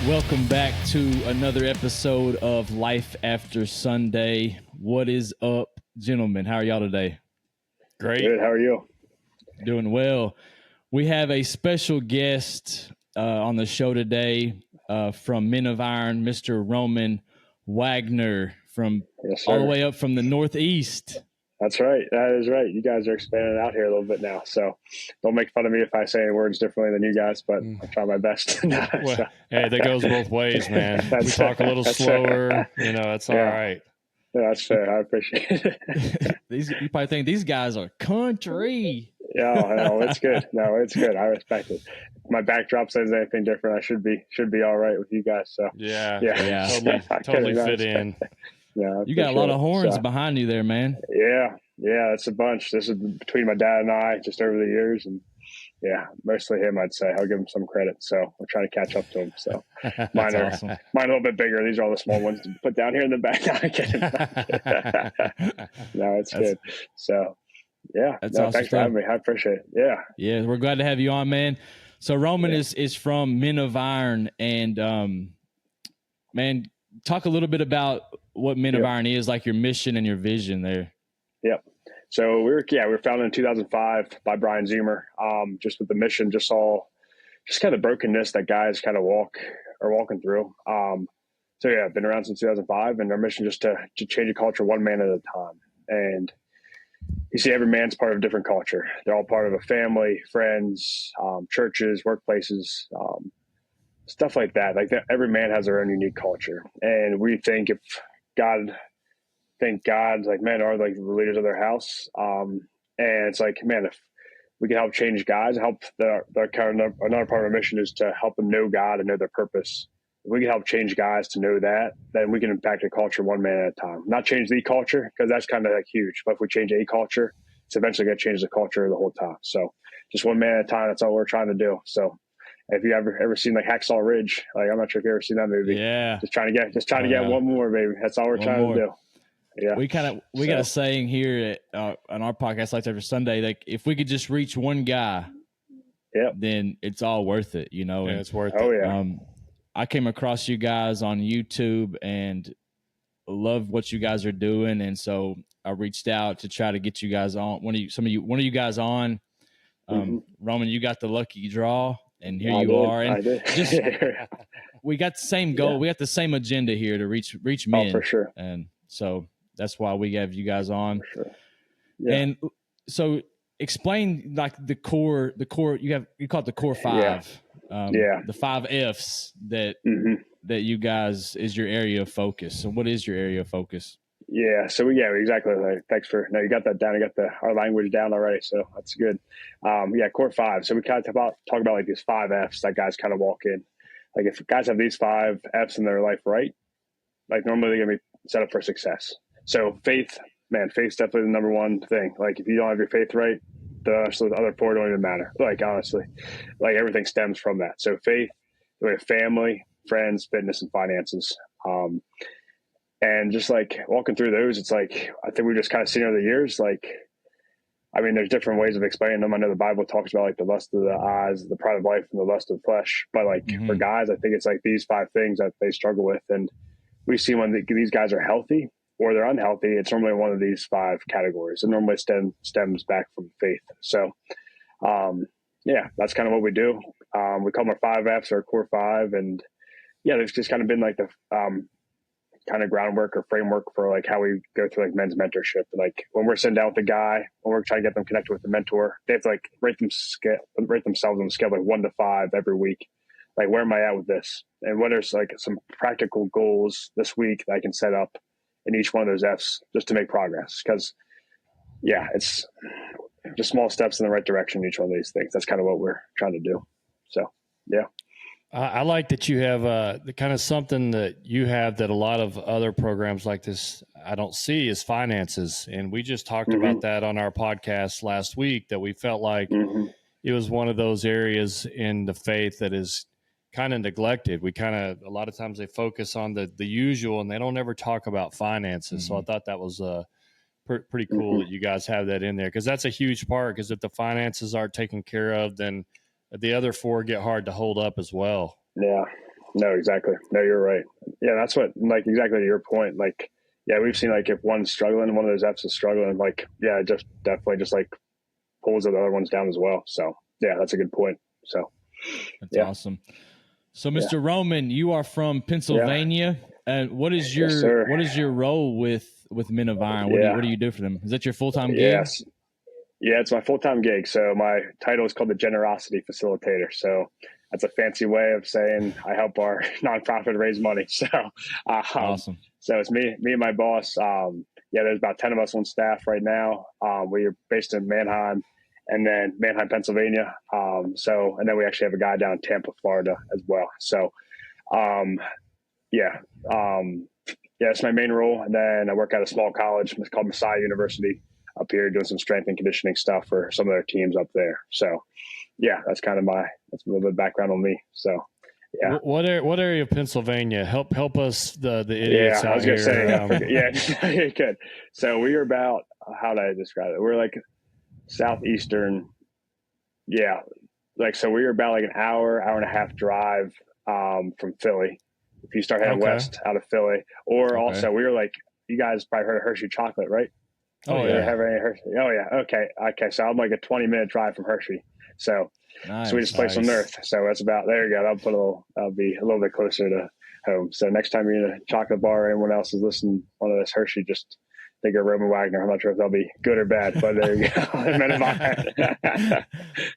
Welcome back to another episode of Life After Sunday. What is up, gentlemen? How are y'all today? Great. Good. How are you? Doing well. We have a special guest on the show today from Men of Iron, Mr. Roman Wagner, from all the way up from the Northeast. That's right. That is right. You guys are expanding out here a little bit now. So don't make fun of me if I say words differently than you guys, but I'll try my best. Well, hey, that goes both ways, man. We talk a little slower, it's all right. Yeah, that's fair. I appreciate it. You probably think these guys are country. Yeah, no, it's good. No, it's good. I respect it. My backdrop says anything different, I should be all right with you guys. So yeah. Totally fit in. Yeah, you got a lot of horns behind you there, man. Yeah, it's a bunch. This is between my dad and I just over the years, and yeah, mostly him. I'd say I'll give him some credit. So we're trying to catch up to him. So mine are awesome. Mine a little bit bigger. These are all the small ones to put down here in the back. No, it's good. So yeah, awesome thanks for having me. I appreciate it. Yeah, we're glad to have you on, man. So Roman is from Men of Iron, and man, talk a little bit about what Men of Iron is, like your mission and your vision there. Yep. So we were founded in 2005 by Brian Zimmer, just with the mission, just kind of the brokenness that guys kind of are walking through. So yeah, I've been around since 2005, and our mission just to change a culture one man at a time. And you see, every man's part of a different culture. They're all part of a family, friends, churches, workplaces, stuff like that. Like that, every man has their own unique culture. And we think God's like men are like the leaders of their house. And it's like, man, if we can help change guys, help another part of our mission is to help them know God and know their purpose. If we can help change guys to know that, then we can impact a culture one man at a time. Not change the culture, because that's kind of like huge. But if we change a culture, it's eventually going to change the culture the whole time. So just one man at a time. That's all we're trying to do. So if you ever seen like Hacksaw Ridge, like I'm not sure if you ever seen that movie. Yeah. Just trying to get one more, baby. That's all we're trying to do. Yeah. We got a saying here on our podcast, Life After Sunday, like if we could just reach one guy, then it's all worth it, Yeah, and it's worth it. Oh yeah. I came across you guys on YouTube and love what you guys are doing, and so I reached out to try to get you guys on. One of you guys on. Roman, you got the lucky draw, and here you are. And I did. Just we got the same goal. We got the same agenda here to reach men. Oh, for sure. And so that's why we have you guys on. For sure. Yeah. And so explain like the core you call it the core five. The 5 F's that you guys is your area of focus. So what is your area of focus? Yeah. So exactly. Thanks you got that down. You got our language down already. So that's good. Core 5. So we kind of talk about like these 5 F's that guys kind of walk in. Like if guys have these 5 F's in their life, right? Like normally they're going to be set up for success. So faith's definitely the number one thing. Like if you don't have your faith right, the other 4 don't even matter. Like honestly, like everything stems from that. So faith, we have family, friends, fitness, and finances. And just like walking through those, it's like, I think we just kind of seen over the years, like, I mean, there's different ways of explaining them. I know the Bible talks about like the lust of the eyes, the pride of life, and the lust of the flesh. But like for guys, I think it's like these 5 things that they struggle with. And we see when these guys are healthy or they're unhealthy, it's normally one of these 5 categories. It normally stems back from faith. So, that's kind of what we do. We call them our 5 F's, our core 5. And they've just kind of been like the kind of groundwork or framework for like how we go through like men's mentorship. Like when we're sitting down with a guy, when we're trying to get them connected with the mentor, they have to like rate themselves on a scale of like 1 to 5 every week. Like, where am I at with this? And what are like some practical goals this week that I can set up in each one of those F's just to make progress? Because it's just small steps in the right direction, each one of these things. That's kind of what we're trying to do. So, yeah. I like that you have the kind of something that you have that a lot of other programs like this I don't see is finances. And we just talked about that on our podcast last week, that we felt like it was one of those areas in the faith that is kind of neglected. We kind of, a lot of times they focus on the usual and they don't ever talk about finances. So I thought that was pretty cool that you guys have that in there, because that's a huge part. Because if the finances aren't taken care of, then the other 4 get hard to hold up as well. Yeah. No, exactly. No, you're right. Yeah, that's what, like, exactly to your point. Like, yeah, we've seen, like, if one's struggling, one of those F's is struggling, like, yeah, it just definitely just like pulls the other ones down as well. So, yeah, that's a good point. So, That's awesome. So, Mr. Roman, you are from Pennsylvania. And what is your role with Men of Iron? What do you do for them? Is that your full-time gig? Yes. Yeah, it's my full-time gig. So my title is called the Generosity Facilitator. So that's a fancy way of saying I help our nonprofit raise money. So awesome. So it's me and my boss. There's about 10 of us on staff right now. We are based in Manheim, and then Manheim, Pennsylvania. And then we actually have a guy down in Tampa, Florida as well. So it's my main role. And then I work at a small college. It's called Messiah University up here, doing some strength and conditioning stuff for some of their teams up there. So yeah, that's kind of that's a little bit of background on me. So yeah. What area of Pennsylvania? Help us, the idiots out here. I was going to say, you could. So we are about, how do I describe it? We're like southeastern. Yeah. Like, so we are about like an hour and a half drive from Philly. If you start heading west out of Philly, or also we were like, you guys probably heard of Hershey chocolate, right? Oh yeah. Have any Hershey? Oh yeah. Okay. So I'm like a 20-minute drive from Hershey. So sweetest place on earth. So that's about, there you go. I'll be a little bit closer to home. So next time you're in a chocolate bar or anyone else is listening one of this Hershey, just think of Roman Wagner. I'm not sure if that'll be good or bad, but there you go.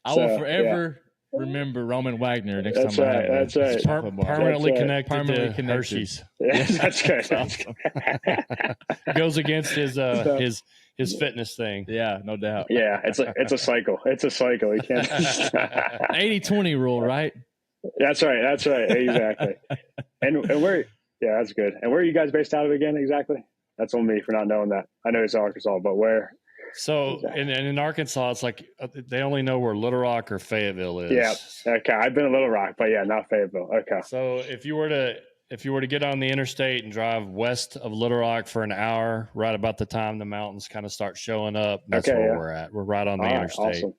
I will forever remember Roman Wagner next that's time. Right, that's right. Permanently connected to Hershey's. Yeah, that's good. Awesome. Goes against his fitness thing. Yeah, no doubt. Yeah, it's a cycle. It's a cycle. You can't 80-20 rule, right? That's right. Exactly. And where? Yeah, that's good. And where are you guys based out of again? Exactly. That's on me for not knowing that. I know it's Arkansas, but where? So in Arkansas, it's like they only know where Little Rock or Fayetteville is. Yeah. Okay. I've been in Little Rock, but yeah, not Fayetteville. Okay. So if you were to get on the interstate and drive west of Little Rock for an hour, right about the time the mountains kind of start showing up, that's where we're at. We're right on the interstate. Awesome.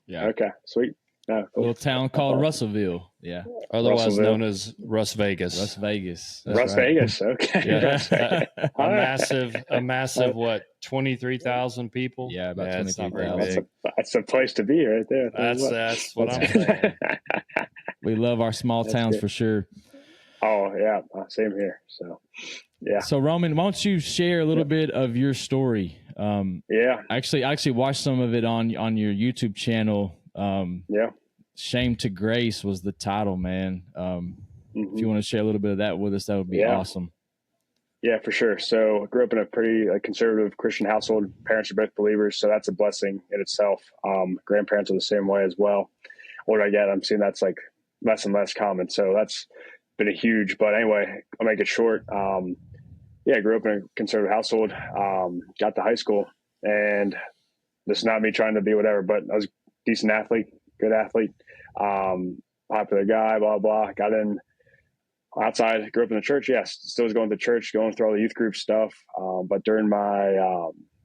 Yeah. Okay. Sweet. A little town called Russellville. Yeah. Otherwise known as Russ Vegas. Russ Vegas. Vegas. Okay. Yeah. A massive, what, 23,000 people? Yeah, about 23,000. That's a place to be right there. That's what I'm saying. We love our small towns for sure. Oh yeah. Same here. So yeah. So Roman, why don't you share a little bit of your story? I actually watched some of it on your YouTube channel. Shame to Grace was the title, man. If you want to share a little bit of that with us, that would be awesome. Yeah, for sure. So I grew up in a pretty conservative Christian household. Parents are both believers, so that's a blessing in itself. Grandparents are the same way as well. Older I get, I'm seeing that's like less and less common. So that's been a huge, but anyway, I'll make it short. I grew up in a conservative household, got to high school, and this is not me trying to be whatever, but I was a decent athlete, good athlete, popular guy, blah, blah. Got in outside, grew up in the church. Yes, still was going to church, going through all the youth group stuff. But during my,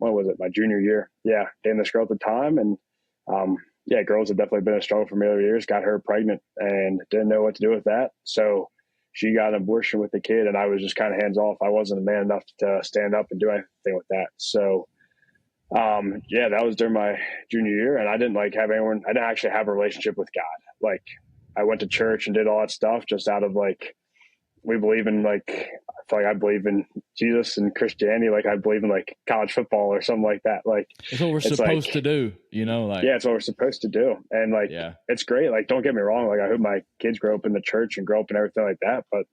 my junior year? Yeah, dating this girl at the time. And girls have definitely been a struggle for me over the years. Got her pregnant and didn't know what to do with that. So she got an abortion with the kid, and I was just kind of hands off. I wasn't a man enough to stand up and do anything with that. So, that was during my junior year, and I didn't have anyone. I didn't actually have a relationship with God. Like, I went to church and did all that stuff just out of we believe in I feel like I believe in Jesus and Christianity. Like, I believe in college football or something like that. It's what we're supposed to do, it's what we're supposed to do. And it's great. Don't get me wrong. I hope my kids grow up in the church and grow up and everything like that, but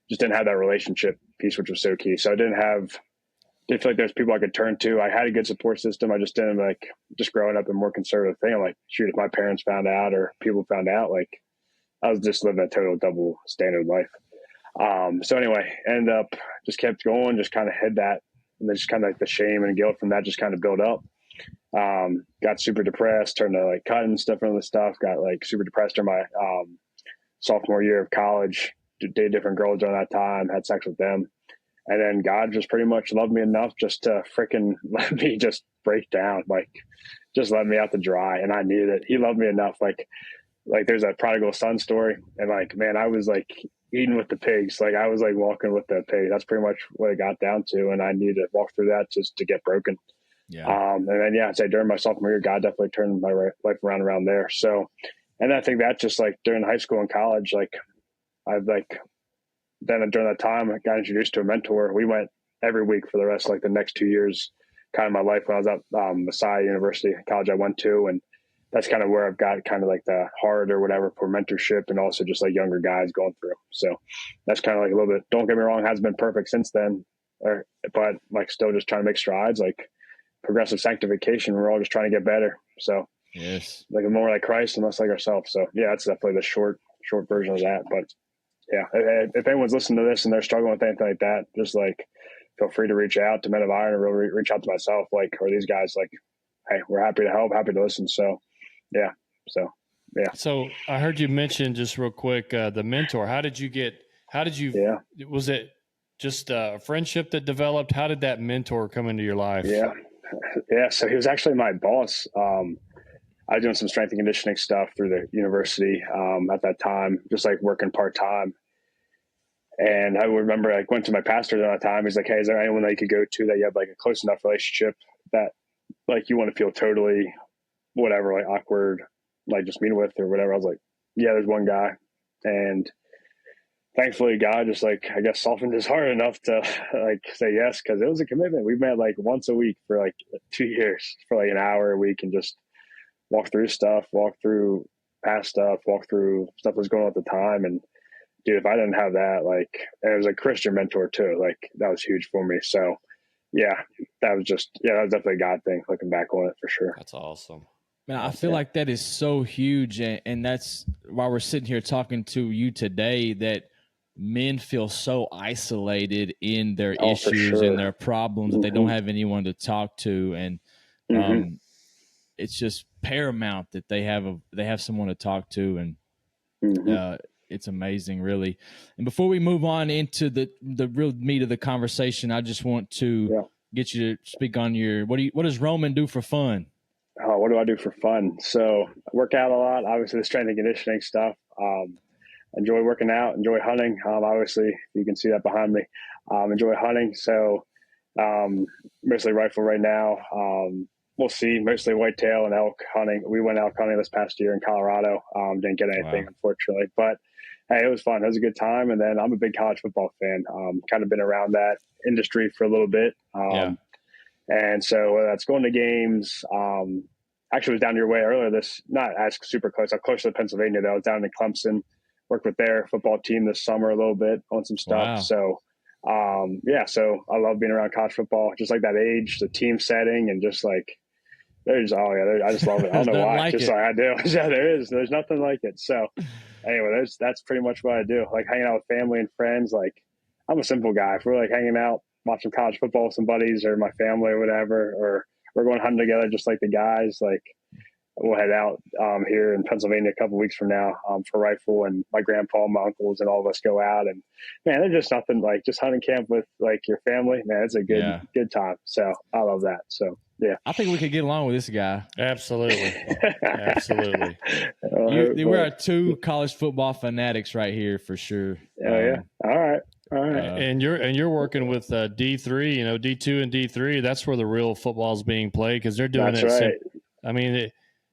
just didn't have that relationship piece, which was so key. So I didn't feel like there's people I could turn to. I had a good support system. I just didn't just growing up in a more conservative thing. I'm shoot, if my parents found out or people found out, I was just living a total double standard life. So anyway, ended up just kept going, just kind of had that, and then just kind of the shame and guilt from that just kind of built up. Got super depressed, turned to cutting stuff and other stuff, got super depressed during my sophomore year of college, dated different girls during that time, had sex with them. And then God just pretty much loved me enough just to freaking let me just break down, just let me out to dry. And I needed it. He loved me enough. like there's a prodigal son story, and like, man, I was like eating with the pigs. Like I was like walking with the pig. That's pretty much what it got down to, and I needed to walk through that just to get broken. Yeah. And then I'd say during my sophomore year, God definitely turned my life around there. So, and I think that just like during high school and college, like I've like then during that time I got introduced to a mentor. We went every week for the rest of like the next 2 years, kind of my life when I was at Messiah University, college I went to, and that's kind of where I've got kind of like the heart or whatever for mentorship, and also just like younger guys going through. So that's kind of like a little bit. Don't get me wrong, hasn't been perfect since then, but like still just trying to make strides. Like progressive sanctification, we're all just trying to get better. So Yes, like more like Christ and less like ourselves. So yeah, that's definitely the short version of that. But yeah, if anyone's listening to this and they're struggling with anything like that, just like feel free to reach out to Men of Iron or reach out to myself, like, or these guys. Like, hey, we're happy to help, happy to listen. So yeah. So I heard you mention just real quick the mentor. Yeah. Was it just a friendship that developed? How did that mentor come into your life? Yeah. So he was actually my boss. I was doing some strength and conditioning stuff through the university at that time, just like working part time. And I remember I went to my pastor at that time. He's like, "Hey, is there anyone that you could go to that you have like a close enough relationship that like you want to feel totally whatever, like awkward, like just meeting with or whatever?" I was like, "Yeah, there's one guy." And thankfully God just like, I guess, softened his heart enough to like say yes, because it was a commitment. We met like once a week for like 2 years for like an hour a week and just walk through stuff, walk through past stuff, walk through stuff that was going on at the time. And dude, if I didn't have that, like, and it was a Christian mentor too, like that was huge for me. So yeah, that was definitely a God thing looking back on it for sure. That's awesome. man. I feel like that is so huge, and that's why we're sitting here talking to you today. That men feel so isolated in their issues and their problems that they don't have anyone to talk to, and it's just paramount that they have someone to talk to, and it's amazing, really. And before we move on into the real meat of the conversation, I just want to get you to speak on your what does Roman do for fun? What do I do for fun? So I work out a lot, obviously the strength and conditioning stuff. Enjoy working out, enjoy hunting. Obviously you can see that behind me. Enjoy hunting. So mostly rifle right now. We'll see, mostly whitetail and elk hunting. We went elk hunting this past year in Colorado. Didn't get anything, unfortunately, but hey, it was fun. It was a good time. And then I'm a big college football fan. Kind of been around that industry for a little bit. And so whether that's going to games, actually was down your way earlier not as super close. I'm close to Pennsylvania though. I was down in Clemson, worked with their football team this summer a little bit on some stuff. Wow. So, so I love being around college football, just like that age, the team setting, and just like, I just love it. I don't know why. Like just like I do. Yeah, there's nothing like it. So anyway, that's pretty much what I do. Like hanging out with family and friends. Like I'm a simple guy. If we're like hanging out, watching college football with some buddies or my family or whatever, or we're going hunting together, just like the guys, like we'll head out here in Pennsylvania a couple weeks from now for rifle, and my grandpa, my uncles, and all of us go out. And man, there's just nothing like just hunting camp with like your family. Man, it's a good time. So I love that. So yeah, I think we could get along with this guy. Absolutely. Absolutely. We are two college football fanatics right here for sure. Yeah. All right. And you're working with D3, D2 and D3. That's where the real football is being played, because they're doing That's it. Right. I mean,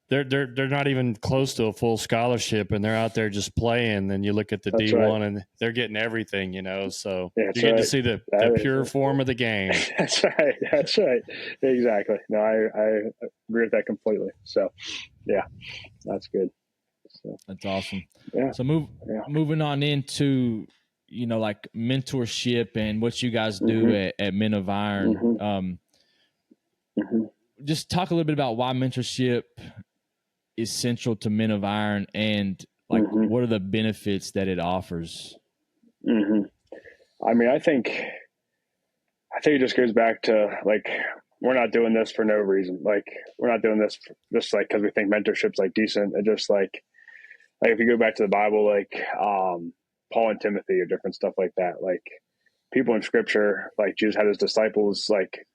they're not even close to a full scholarship, and they're out there just playing. Then you look at the D1, and they're getting everything, So you get to see the pure form of the game. That's right. Exactly. No, I agree with that completely. So yeah, that's good. So, that's awesome. Yeah. So moving on into like mentorship and what you guys do at Men of Iron. Just talk a little bit about why mentorship is central to Men of Iron, and like what are the benefits that it offers? I mean, I think it just goes back to like, we're not doing this for no reason. Like we're not doing this just like because we think mentorship's like decent. It just like if you go back to the Bible, like Paul and Timothy or different stuff like that, like people in scripture, like Jesus had his disciples, like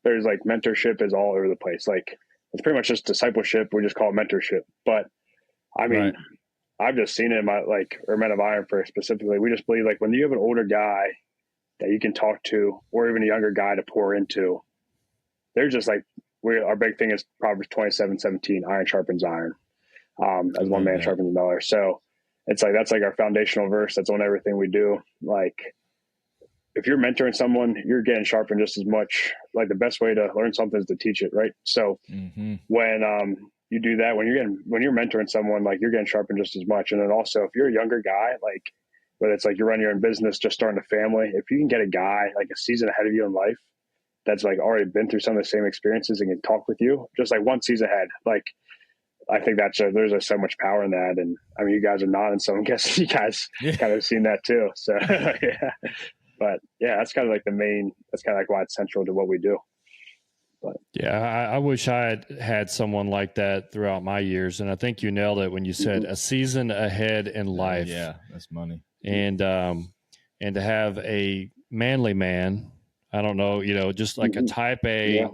there's like mentorship is all over the place. Like it's pretty much just discipleship. We just call it mentorship. But I mean, I've just seen it in my, like, or Men of Iron for specifically, we just believe like when you have an older guy that you can talk to, or even a younger guy to pour into, they're just like, our big thing is Proverbs 27:17, iron sharpens iron, as one man sharpens another. So it's like, that's like our foundational verse. That's on everything we do. Like, if you're mentoring someone, you're getting sharpened just as much. Like, the best way to learn something is to teach it, right? So when you do that, when you're mentoring someone, like, you're getting sharpened just as much. And then also, if you're a younger guy, like, whether it's like you're running your own business, just starting a family, if you can get a guy like a season ahead of you in life that's like already been through some of the same experiences and can talk with you just like one season ahead, like, I think there's so much power in that. And I mean, you guys are nodding, so I'm guessing you guys kind of seen that too. So yeah. But yeah, that's kind of like that's kind of like why it's central to what we do. But yeah, I wish I had someone like that throughout my years. And I think you nailed it when you said a season ahead in life. Yeah, that's money. And to have a manly man, I don't know, just like a type A,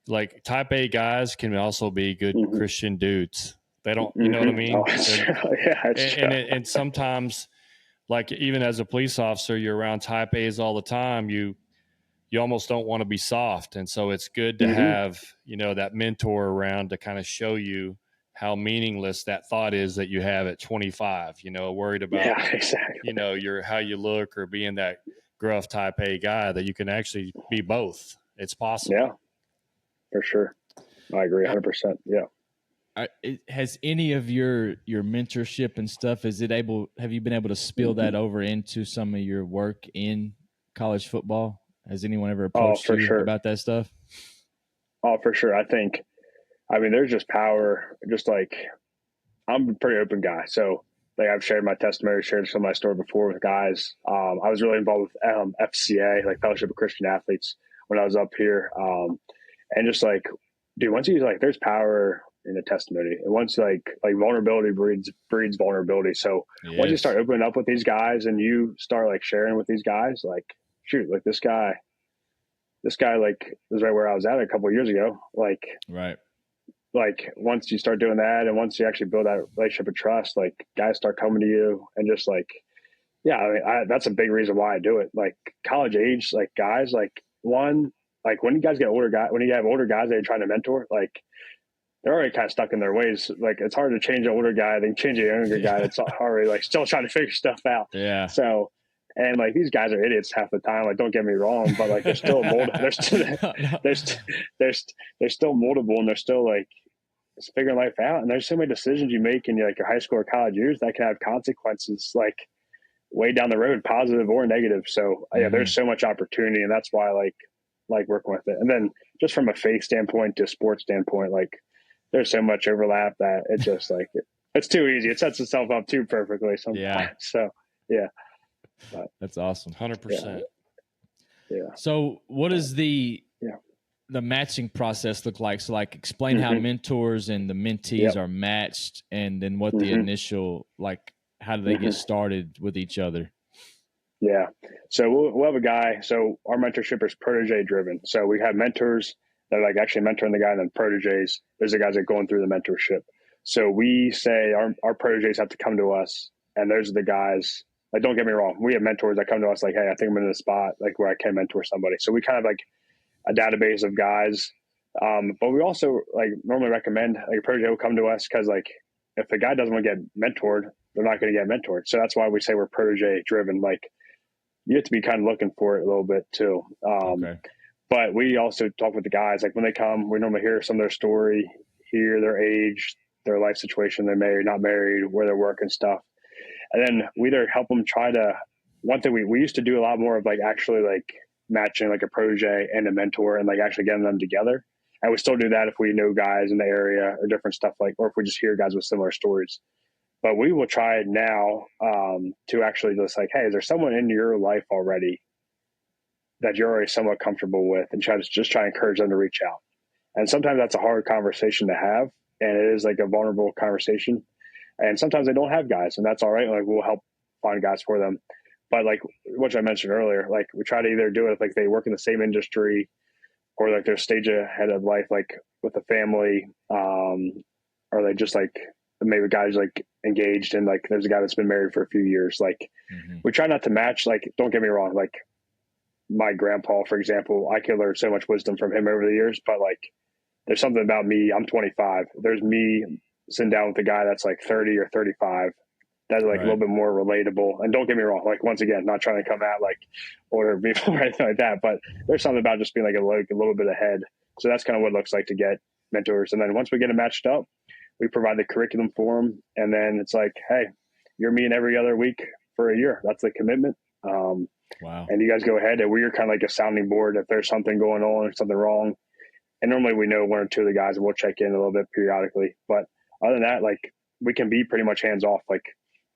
like type A guys can also be good Christian dudes. They don't, you know what I mean? Oh, it's true. And sometimes, like, even as a police officer, you're around type A's all the time. You almost don't want to be soft. And so it's good to have, that mentor around to kind of show you how meaningless that thought is that you have at 25, worried about, how you look or being that gruff type A guy, that you can actually be both. It's possible. Yeah, for sure. I agree 100%. Yeah. Has any of your mentorship and stuff, have you been able to spill that over into some of your work in college football? Has anyone ever approached you about that stuff? Oh, for sure. I mean, there's just power. Just like, I'm a pretty open guy. So like, I've shared my testimony, shared some of my story before with guys. I was really involved with FCA, like Fellowship of Christian Athletes, when I was up here. And just like, dude, once you like, there's power in a testimony. And once like vulnerability breeds vulnerability. So once you start opening up with these guys and you start like sharing with these guys, like, shoot, like this guy like was right where I was at a couple of years ago. Like, right. Like, once you start doing that and once you actually build that relationship of trust, like, guys start coming to you and just like, yeah, I mean, that's a big reason why I do it. Like, college age, like, guys, like, when you guys get when you have older guys that you're trying to mentor, like, they're already kind of stuck in their ways. Like, it's hard to change an older guy than change a younger guy that's already like still trying to figure stuff out. Yeah. So, and like, these guys are idiots half the time. Like, don't get me wrong, but like, they're still moldable. They're still moldable, and they're still like figuring life out. And there's so many decisions you make in your high school or college years that can have consequences like way down the road, positive or negative. So yeah, there's so much opportunity, and that's why I like working with it. And then just from a faith standpoint to sports standpoint, like, there's so much overlap that it just like it's too easy. It sets itself up too perfectly sometimes. Yeah. So yeah. But that's awesome. 100%. Yeah. So what does the matching process look like? So like, explain how mentors and the mentees are matched, and then what the initial, like, how do they get started with each other? Yeah. So we'll have a guy. So our mentorship is Protégé driven. So we have mentors that are like actually mentoring the guy, and then Protégés. There's the guys that are going through the mentorship. So we say our Protégés have to come to us, and those are the guys. Like, don't get me wrong, we have mentors that come to us like, hey, I think I'm in a spot like where I can mentor somebody. So we kind of like a database of guys. But we also like normally recommend like a Protégé will come to us because like if the guy doesn't want to get mentored, they're not going to get mentored. So that's why we say we're Protégé driven. Like, you have to be kind of looking for it a little bit too. But we also talk with the guys. Like, when they come, we normally hear some of their story, hear their age, their life situation, they're married, not married, where they're working stuff. And then we either help them one thing we used to do a lot more of like actually like matching like a Protégé and a mentor and like actually getting them together. And we still do that if we know guys in the area or different stuff, like, or if we just hear guys with similar stories. But we will try now to actually just like, hey, is there someone in your life already that you're already somewhat comfortable with, and try to encourage them to reach out. And sometimes that's a hard conversation to have, and it is like a vulnerable conversation. And sometimes they don't have guys, and that's all right. Like, we'll help find guys for them. But like, which I mentioned earlier, like, we try to either do it if like they work in the same industry, or like they're stage ahead of life, like with a family, or they just like maybe guys like engaged and like there's a guy that's been married for a few years. Like we try not to match, like, don't get me wrong, like my grandpa, for example, I could learn so much wisdom from him over the years, but like there's something about me. I'm 25. There's me sitting down with a guy that's like 30 or 35 that's like a little bit more relatable. And don't get me wrong, like once again, not trying to come out like older people or anything like that, but there's something about just being like a little bit ahead. So that's kind of what it looks like to get mentors. And then once we get them matched up, we provide the curriculum for them. And then it's like, hey, you're meeting every other week for a year. That's the commitment. Wow. And you guys go ahead, and we're kind of like a sounding board if there's something going on or something wrong. And normally we know one or two of the guys, and we'll check in a little bit periodically. But other than that, like we can be pretty much hands off. Like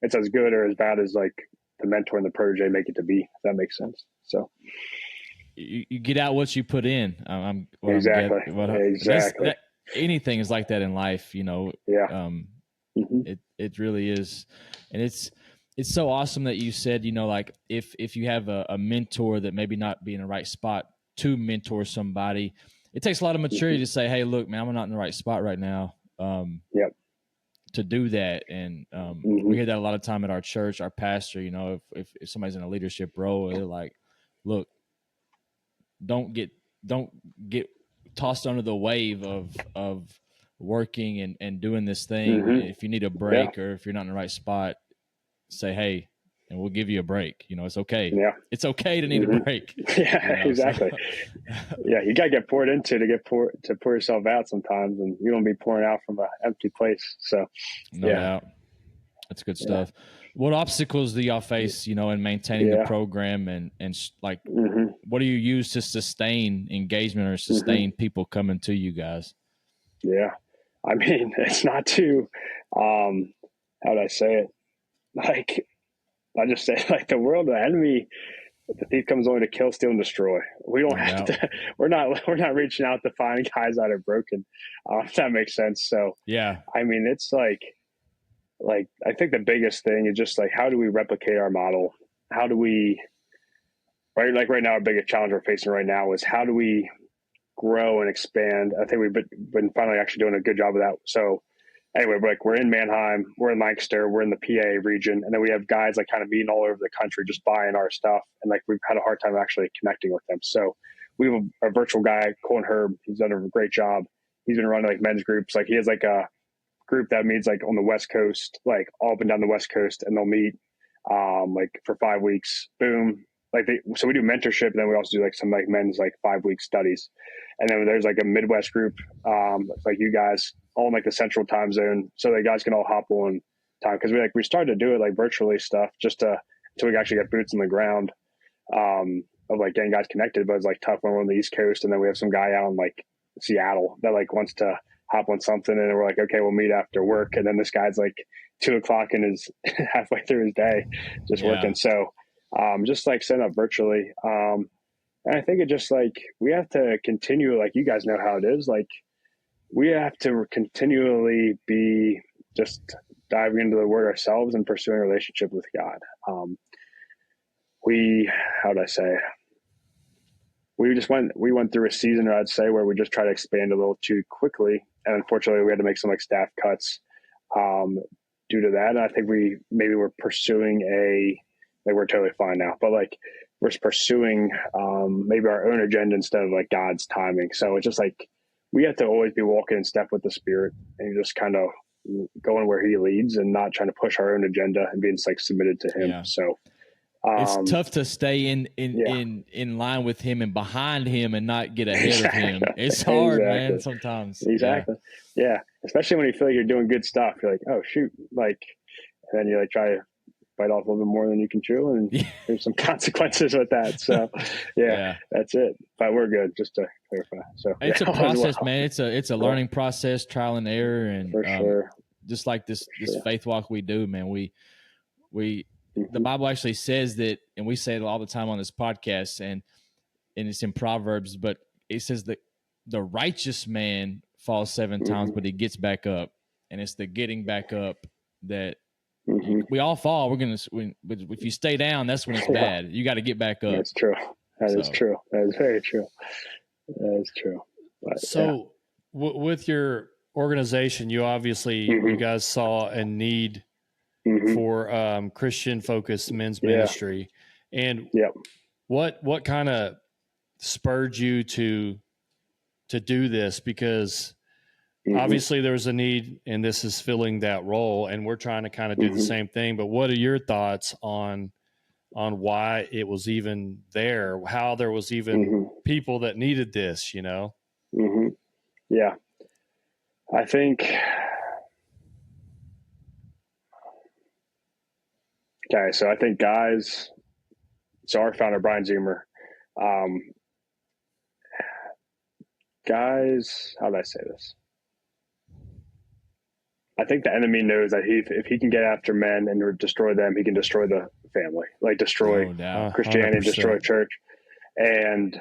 it's as good or as bad as like the mentor and the protege make it to be, if that makes sense. So you get out what you put in. Exactly. Anything is like that in life, you know. Yeah. It really is. And it's so awesome that you said, you know, like if you have a mentor that maybe not be in the right spot to mentor somebody, it takes a lot of maturity to say, hey, look, man, I'm not in the right spot right now. To do that. And we hear that a lot of time at our church, our pastor, you know, if somebody's in a leadership role, they're like, look, don't get tossed under the wave of working and doing this thing. If you need a break or if you're not in the right spot, say, hey, and we'll give you a break. You know, it's okay. Yeah. It's okay to need a break. Yeah, you know, exactly. So. Yeah. You got to get poured into to pour yourself out sometimes, and you don't be pouring out from an empty place. So no doubt. That's good stuff. What obstacles do y'all face, you know, in maintaining the program and like, what do you use to sustain engagement or sustain people coming to you guys? Yeah. I mean, it's not too, how do I say it? Like, I just say like the world, the enemy, the thief comes only to kill, steal, and destroy. We don't have to, we're not reaching out to find guys that are broken. If that makes sense. So, I mean, it's like, I think the biggest thing is just like, how do we replicate our model? How do we, right? Like right now, our biggest challenge we're facing right now is how do we grow and expand? I think we've been finally actually doing a good job of that. So anyway, like we're in Mannheim, we're in Lancaster, we're in the PA region. And then we have guys like kind of meeting all over the country, just buying our stuff. And like, we've had a hard time actually connecting with them. So we have a virtual guy, Colin Herb. He's done a great job. He's been running like men's groups. Like he has like a group that meets like on the West Coast, like all up and down the West Coast, and they'll meet like for 5 weeks. Boom. So we do mentorship, and then we also do like some like men's like 5-week studies. And then there's like a Midwest group, like you guys, all in like the central time zone, so the guys can all hop on time. Because we started to do it like virtually stuff just until we actually get boots on the ground of like getting guys connected. But it's like tough when we're on the East Coast, and then we have some guy out in like Seattle that like wants to hop on something, and we're like, okay, we'll meet after work. And then this guy's like 2:00 and is halfway through his day just working. So just like set up virtually. And I think it just like, we have to continue, like you guys know how it is. Like we have to continually be just diving into the word ourselves and pursuing a relationship with God. How would I say, we went through a season, I'd say, where we just try to expand a little too quickly. And unfortunately we had to make some like staff cuts due to that. And I think we're pursuing we're totally fine now, but like we're pursuing maybe our own agenda instead of like God's timing. So it's just like, we have to always be walking in step with the Spirit and just kind of going where he leads and not trying to push our own agenda and being like submitted to him. So it's tough to stay in line with him and behind him and not get ahead of him. It's hard, man, sometimes. Exactly. Yeah. Especially when you feel like you're doing good stuff. You're like, oh shoot. Like, and then you like try to bite off a little bit more than you can chew, and there's some consequences with that. So that's it. But we're good, just to clarify. So it's a process, man. It's a learning process, trial and error. And for sure. Just like this faith walk we do, man, we the Bible actually says that, and we say it all the time on this podcast, and it's in Proverbs, but it says that the righteous man falls 7 times, but he gets back up. And it's the getting back up that we all fall. If you stay down, that's when it's bad. You got to get back up. That's true. That is true. That is very true. That is true. But, so with your organization, you obviously, you guys saw a need for Christian focused men's ministry. And what kind of spurred you to do this? Because obviously there was a need, and this is filling that role, and we're trying to kind of do the same thing. But what are your thoughts on why it was even there, how there was even people that needed this, you know? Yeah. I think, okay, so I think guys, so our founder, Brian Zoomer, guys, how do I say this? I think the enemy knows that if he can get after men and destroy them, he can destroy the family, like destroy Christianity, 100%. destroy church. And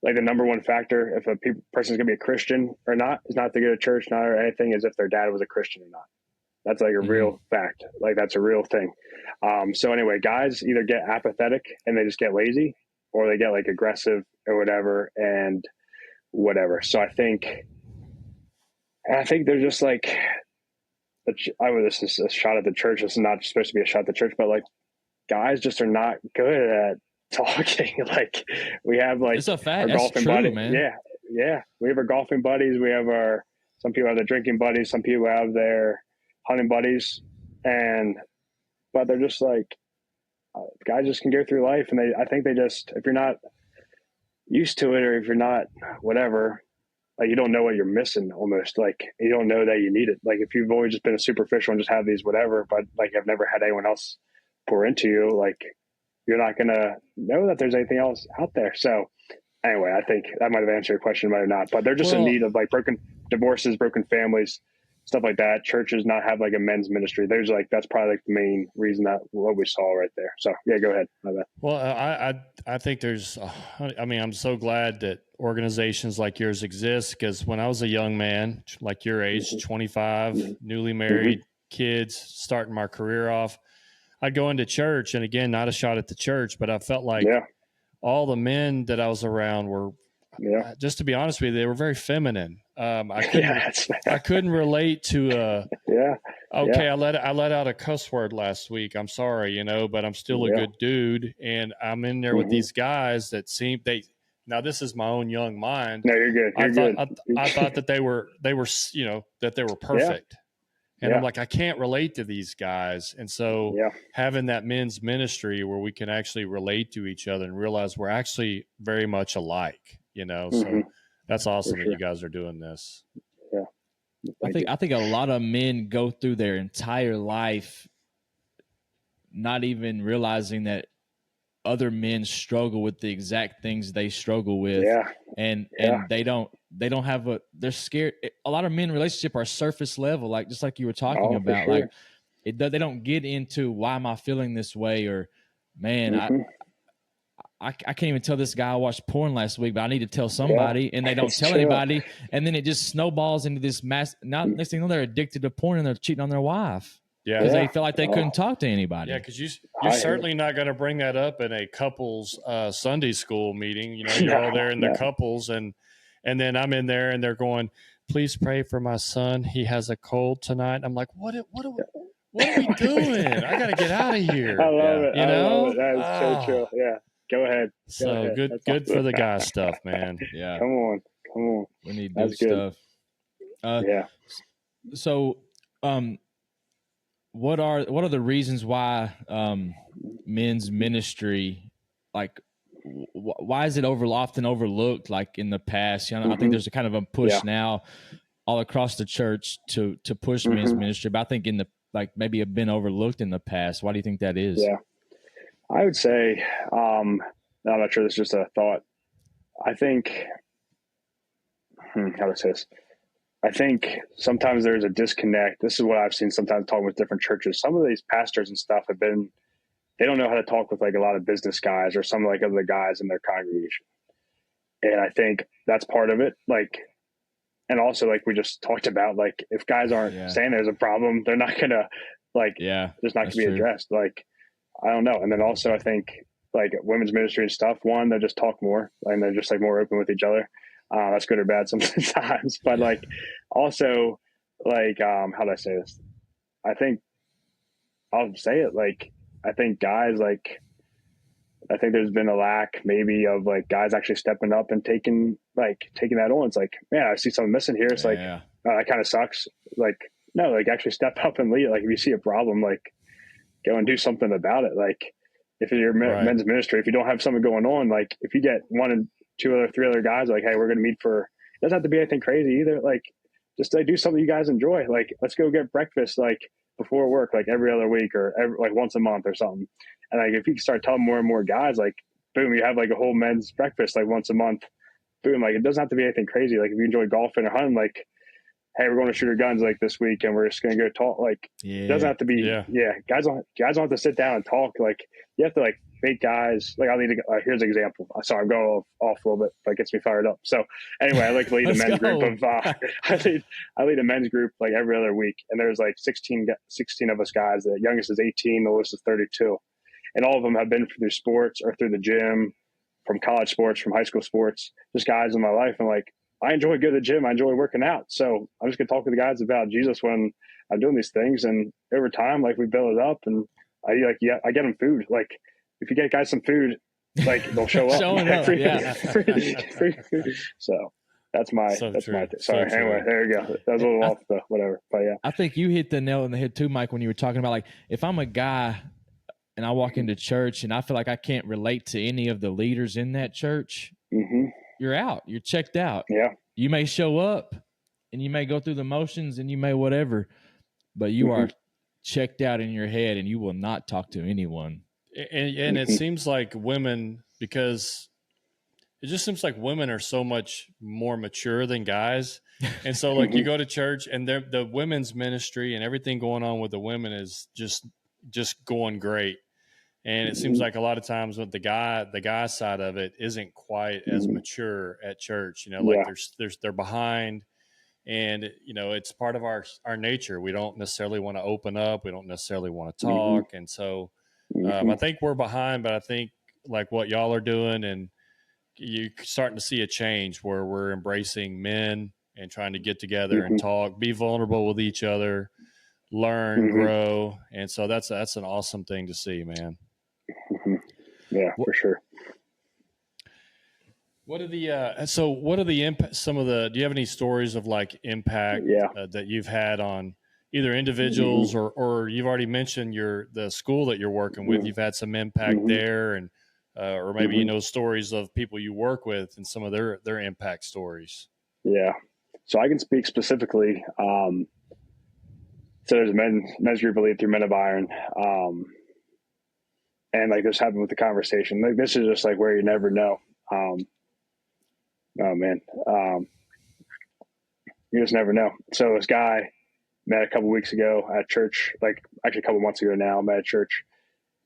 like the number one factor, if a person's going to be a Christian or not, is not to go to church, not or anything, is if their dad was a Christian or not. That's like a real fact. Like that's a real thing. So anyway, guys either get apathetic and they just get lazy, or they get like aggressive or whatever and whatever. So I think they're just like, this is a shot at the church. This is not supposed to be a shot at the church, but like guys just are not good at talking. Like we have like it's a fact. Our That's golfing true, buddies. man. Yeah. We have our golfing buddies. We have some people have their drinking buddies. Some people have their hunting buddies, but they're just like, guys just can go through life. And I think they just, if you're not used to it, or if you're not, whatever, like you don't know what you're missing almost. Like you don't know that you need it. Like if you've always just been a superficial and just have these whatever, but like I've never had anyone else pour into you, like you're not going to know that there's anything else out there. So anyway, I think that might've answered your question, might have not, but they're just in need of like broken divorces, broken families, stuff like that. Churches not have like a men's ministry. That's probably like the main reason that what we saw right there. So yeah, go ahead. My bad. Well, I think I'm so glad that organizations like yours exist, because when I was a young man, like your age, 25, newly married, kids, starting my career off, I'd go into church, and again, not a shot at the church, but I felt like all the men that I was around were, just to be honest with you, they were very feminine. I couldn't relate to okay, I let out a cuss word last week. I'm sorry, but I'm still a good dude, and I'm in there with these guys that now this is my own young mind. No, you're good. I thought that they were that they were perfect. And I'm like, I can't relate to these guys. And so having that men's ministry where we can actually relate to each other and realize we're actually very much alike, so that's awesome that you guys are doing this. Yeah. I think a lot of men go through their entire life not even realizing that other men struggle with the exact things they struggle with. And they don't have they're scared. A lot of men in relationship are surface level, like just like you were talking about. Sure. Like they don't get into why am I feeling this way, or man, I can't even tell this guy I watched porn last week, but I need to tell somebody, and they don't tell anybody, and then it just snowballs into this mass. Now next thing you know, they're addicted to porn and they're cheating on their wife. Because they feel like they couldn't talk to anybody. Yeah, because you're certainly not going to bring that up in a couples Sunday school meeting. You're all there in the couples, and then I'm in there, and they're going, "Please pray for my son. He has a cold tonight." I'm like, "What are we doing? I got to get out of here." I love it. I love it. That is so true. Yeah, go ahead. So good for the guy stuff, man. Yeah, come on. We need good stuff. So, what are the reasons why men's ministry, like why is it often overlooked, like in the past? I think there's a kind of a push now all across the church to push men's ministry, but I think maybe have been overlooked in the past. Why do you think that is? Yeah, I would say I'm not sure, this is just a thought. I think how to say this. I think sometimes there's a disconnect. This is what I've seen sometimes talking with different churches. Some of these pastors and stuff they don't know how to talk with like a lot of business guys or some like other guys in their congregation. And I think that's part of it. Like, and also like we just talked about, like if guys aren't saying there's a problem, they're not going to there's not going to be addressed. Like, I don't know. And then also I think like women's ministry and stuff, one, they just talk more and they're just like more open with each other. That's good or bad sometimes, but like also like, how do I say this? I think I'll say it like, I think guys like, I think there's been a lack maybe of like guys actually stepping up and taking that on. It's like, man, I see something missing here. It's like, Yeah. that kind of sucks. Like, no, like actually step up and lead. Like if you see a problem, like go and do something about it. Like if you're men's ministry, if you don't have something going on, like if you get one and three other guys, like, hey, we're going to meet for, it doesn't have to be anything crazy either. Like just like do something you guys enjoy. Like let's go get breakfast, like before work, like every other week or like once a month or something. And like if you start telling more and more guys, like boom, you have like a whole men's breakfast like once a month. Boom, like it doesn't have to be anything crazy. Like if you enjoy golfing or hunting, like hey, we're going to shoot our guns like this week and we're just going to go talk. Like it doesn't have to be, guys don't have to sit down and talk. Like you have to like make guys, like I'll lead here's an example. Sorry, I'm going off a little bit, but it gets me fired up. So anyway, I like to lead a men's group of, I lead a men's group like every other week. And there's like 16 of us guys. The youngest is 18, the oldest is 32. And all of them have been through sports or through the gym, from college sports, from high school sports, just guys in my life. And like, I enjoy going to the gym. I enjoy working out. So I'm just going to talk to the guys about Jesus when I'm doing these things. And over time, like we build it up and I get them food. Like if you get guys some food, like they'll show up. Showing up, free food. So that's my sorry. Anyway, there you go. That was a little off the whatever, but yeah. I think you hit the nail on the head too, Mike, when you were talking about like, if I'm a guy and I walk into church and I feel like I can't relate to any of the leaders in that church, you're out. You're checked out. Yeah. You may show up and you may go through the motions and you may whatever, but you are checked out in your head and you will not talk to anyone. And it seems like women, because it just seems like women are so much more mature than guys. And so like you go to church and the women's ministry and everything going on with the women is just going great. And it seems like a lot of times with the guy side of it isn't quite as mature at church, you know, like they're behind, and, you know, it's part of our nature. We don't necessarily want to open up. We don't necessarily want to talk. And so I think we're behind, but I think like what y'all are doing, and you're starting to see a change where we're embracing men and trying to get together and talk, be vulnerable with each other, learn, grow. And so that's an awesome thing to see, man. Yeah, for sure. What are the impact, do you have any stories of like impact that you've had on either individuals or you've already mentioned the school that you're working with, you've had some impact there, and or maybe, you know, stories of people you work with and some of their impact stories. Yeah. So I can speak specifically. So there's a men's group I lead through Men of Iron. And like this happened with the conversation. Like this is just like where you never know. You just never know. So this guy met a couple weeks ago at church, like actually a couple months ago now, met at church,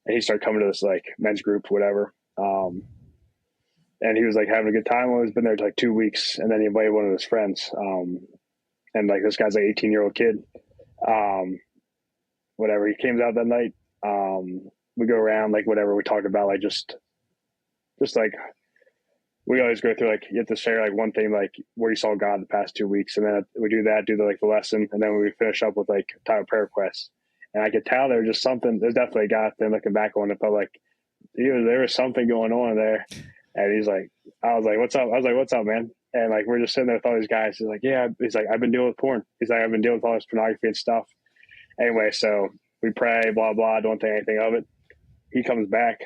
and he started coming to this like men's group, whatever. And he was like having a good time. Well, he's been there like 2 weeks, and then he invited one of his friends. And like this guy's like 18-year-old kid. Whatever. He came out that night. We go around, like whatever, we talk about like just like we always go through, like you have to share like one thing, like where you saw God the past 2 weeks, and then we do the lesson, and then we finish up with like time of prayer requests. And I could tell there was just something. There's definitely a guy there looking back on it, but like there was something going on there. And he's like, I was like, what's up? I was like, what's up, man? And like we're just sitting there with all these guys. He's like, yeah. He's like, I've been dealing with porn. He's like, I've been dealing with all this pornography and stuff. Anyway, so we pray, blah blah. Don't think anything of it. He comes back.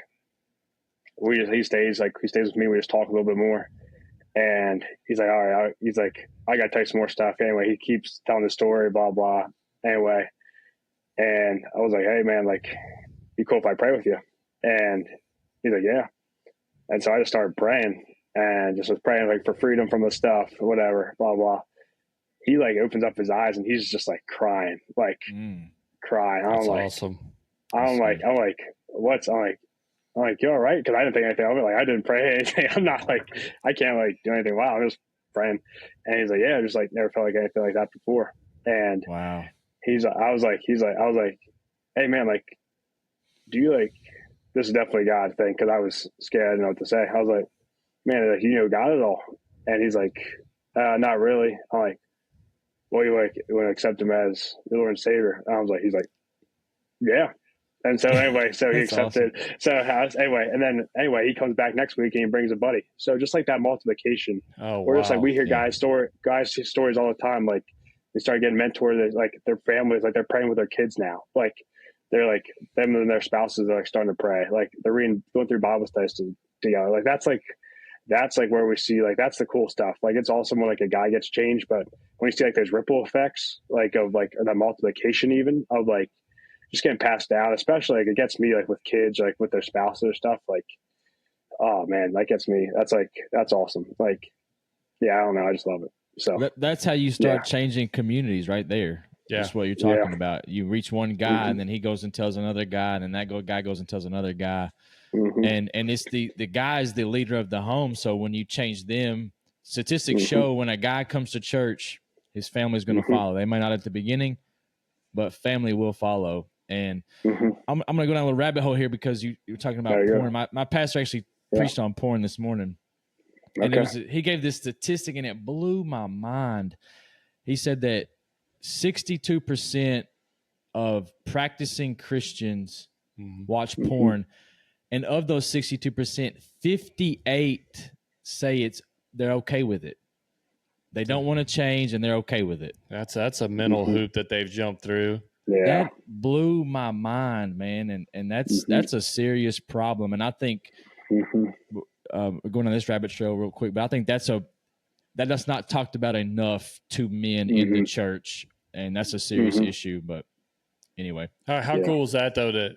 He stays with me. We just talk a little bit more, and he's like, all right. He's like, I got to tell you some more stuff. Anyway, he keeps telling the story, blah blah. Anyway, and I was like, hey man, like, be cool if I pray with you? And he's like, yeah. And so I just started praying and just was praying like for freedom from the stuff, whatever, blah blah. He like opens up his eyes and he's just like crying, crying. That's awesome. I'm like, what's? I'm like, you all right? Because I didn't think anything of it. Like I didn't pray anything. I'm not like, I can't like do anything. Wow, I'm just praying. And he's like, yeah, just like never felt like anything like that before. And wow, I was like, hey man, like, do you like? This is definitely God thing, because I was scared. I didn't know what to say. I was like, man, like, you know God at all? And he's like, not really. I'm like, well, you want to accept him as the Lord and Savior? And I was like, he's like, yeah. And so anyway, so he accepted. Awesome. So anyway, he comes back next week and he brings a buddy. So just like that multiplication. Or just like we hear guys stories all the time. Like they start getting mentored. Like their families, like they're praying with their kids now. Like they're like them and their spouses are like starting to pray. Like they're going through Bible studies together. Like that's like where we see like that's the cool stuff. Like it's awesome when like a guy gets changed, but when you see like those ripple effects, like of like the multiplication even of like just getting passed down, especially like it gets me like with kids, like with their spouses or stuff, like, oh man, that gets me. That's awesome. Like, yeah, I don't know. I just love it. So that's how you start changing communities right there. Yeah. That's what you're talking about. You reach one guy and then he goes and tells another guy and then that guy goes and tells another guy. And it's the guy is the leader of the home. So when you change them, statistics show when a guy comes to church, his family's going to follow. They might not at the beginning, but family will follow. And I'm going to go down a little rabbit hole here because you were talking about porn. My pastor actually preached on porn this morning. And he gave this statistic and it blew my mind. He said that 62% of practicing Christians watch porn. And of those 62%, 58 say they're okay with it. They don't want to change and they're okay with it. That's a mental hoop that they've jumped through. Yeah. That blew my mind, man. And that's a serious problem. And I think going on this rabbit trail real quick, but I think that's not talked about enough to men in the church. And that's a serious issue. But anyway. How cool is that though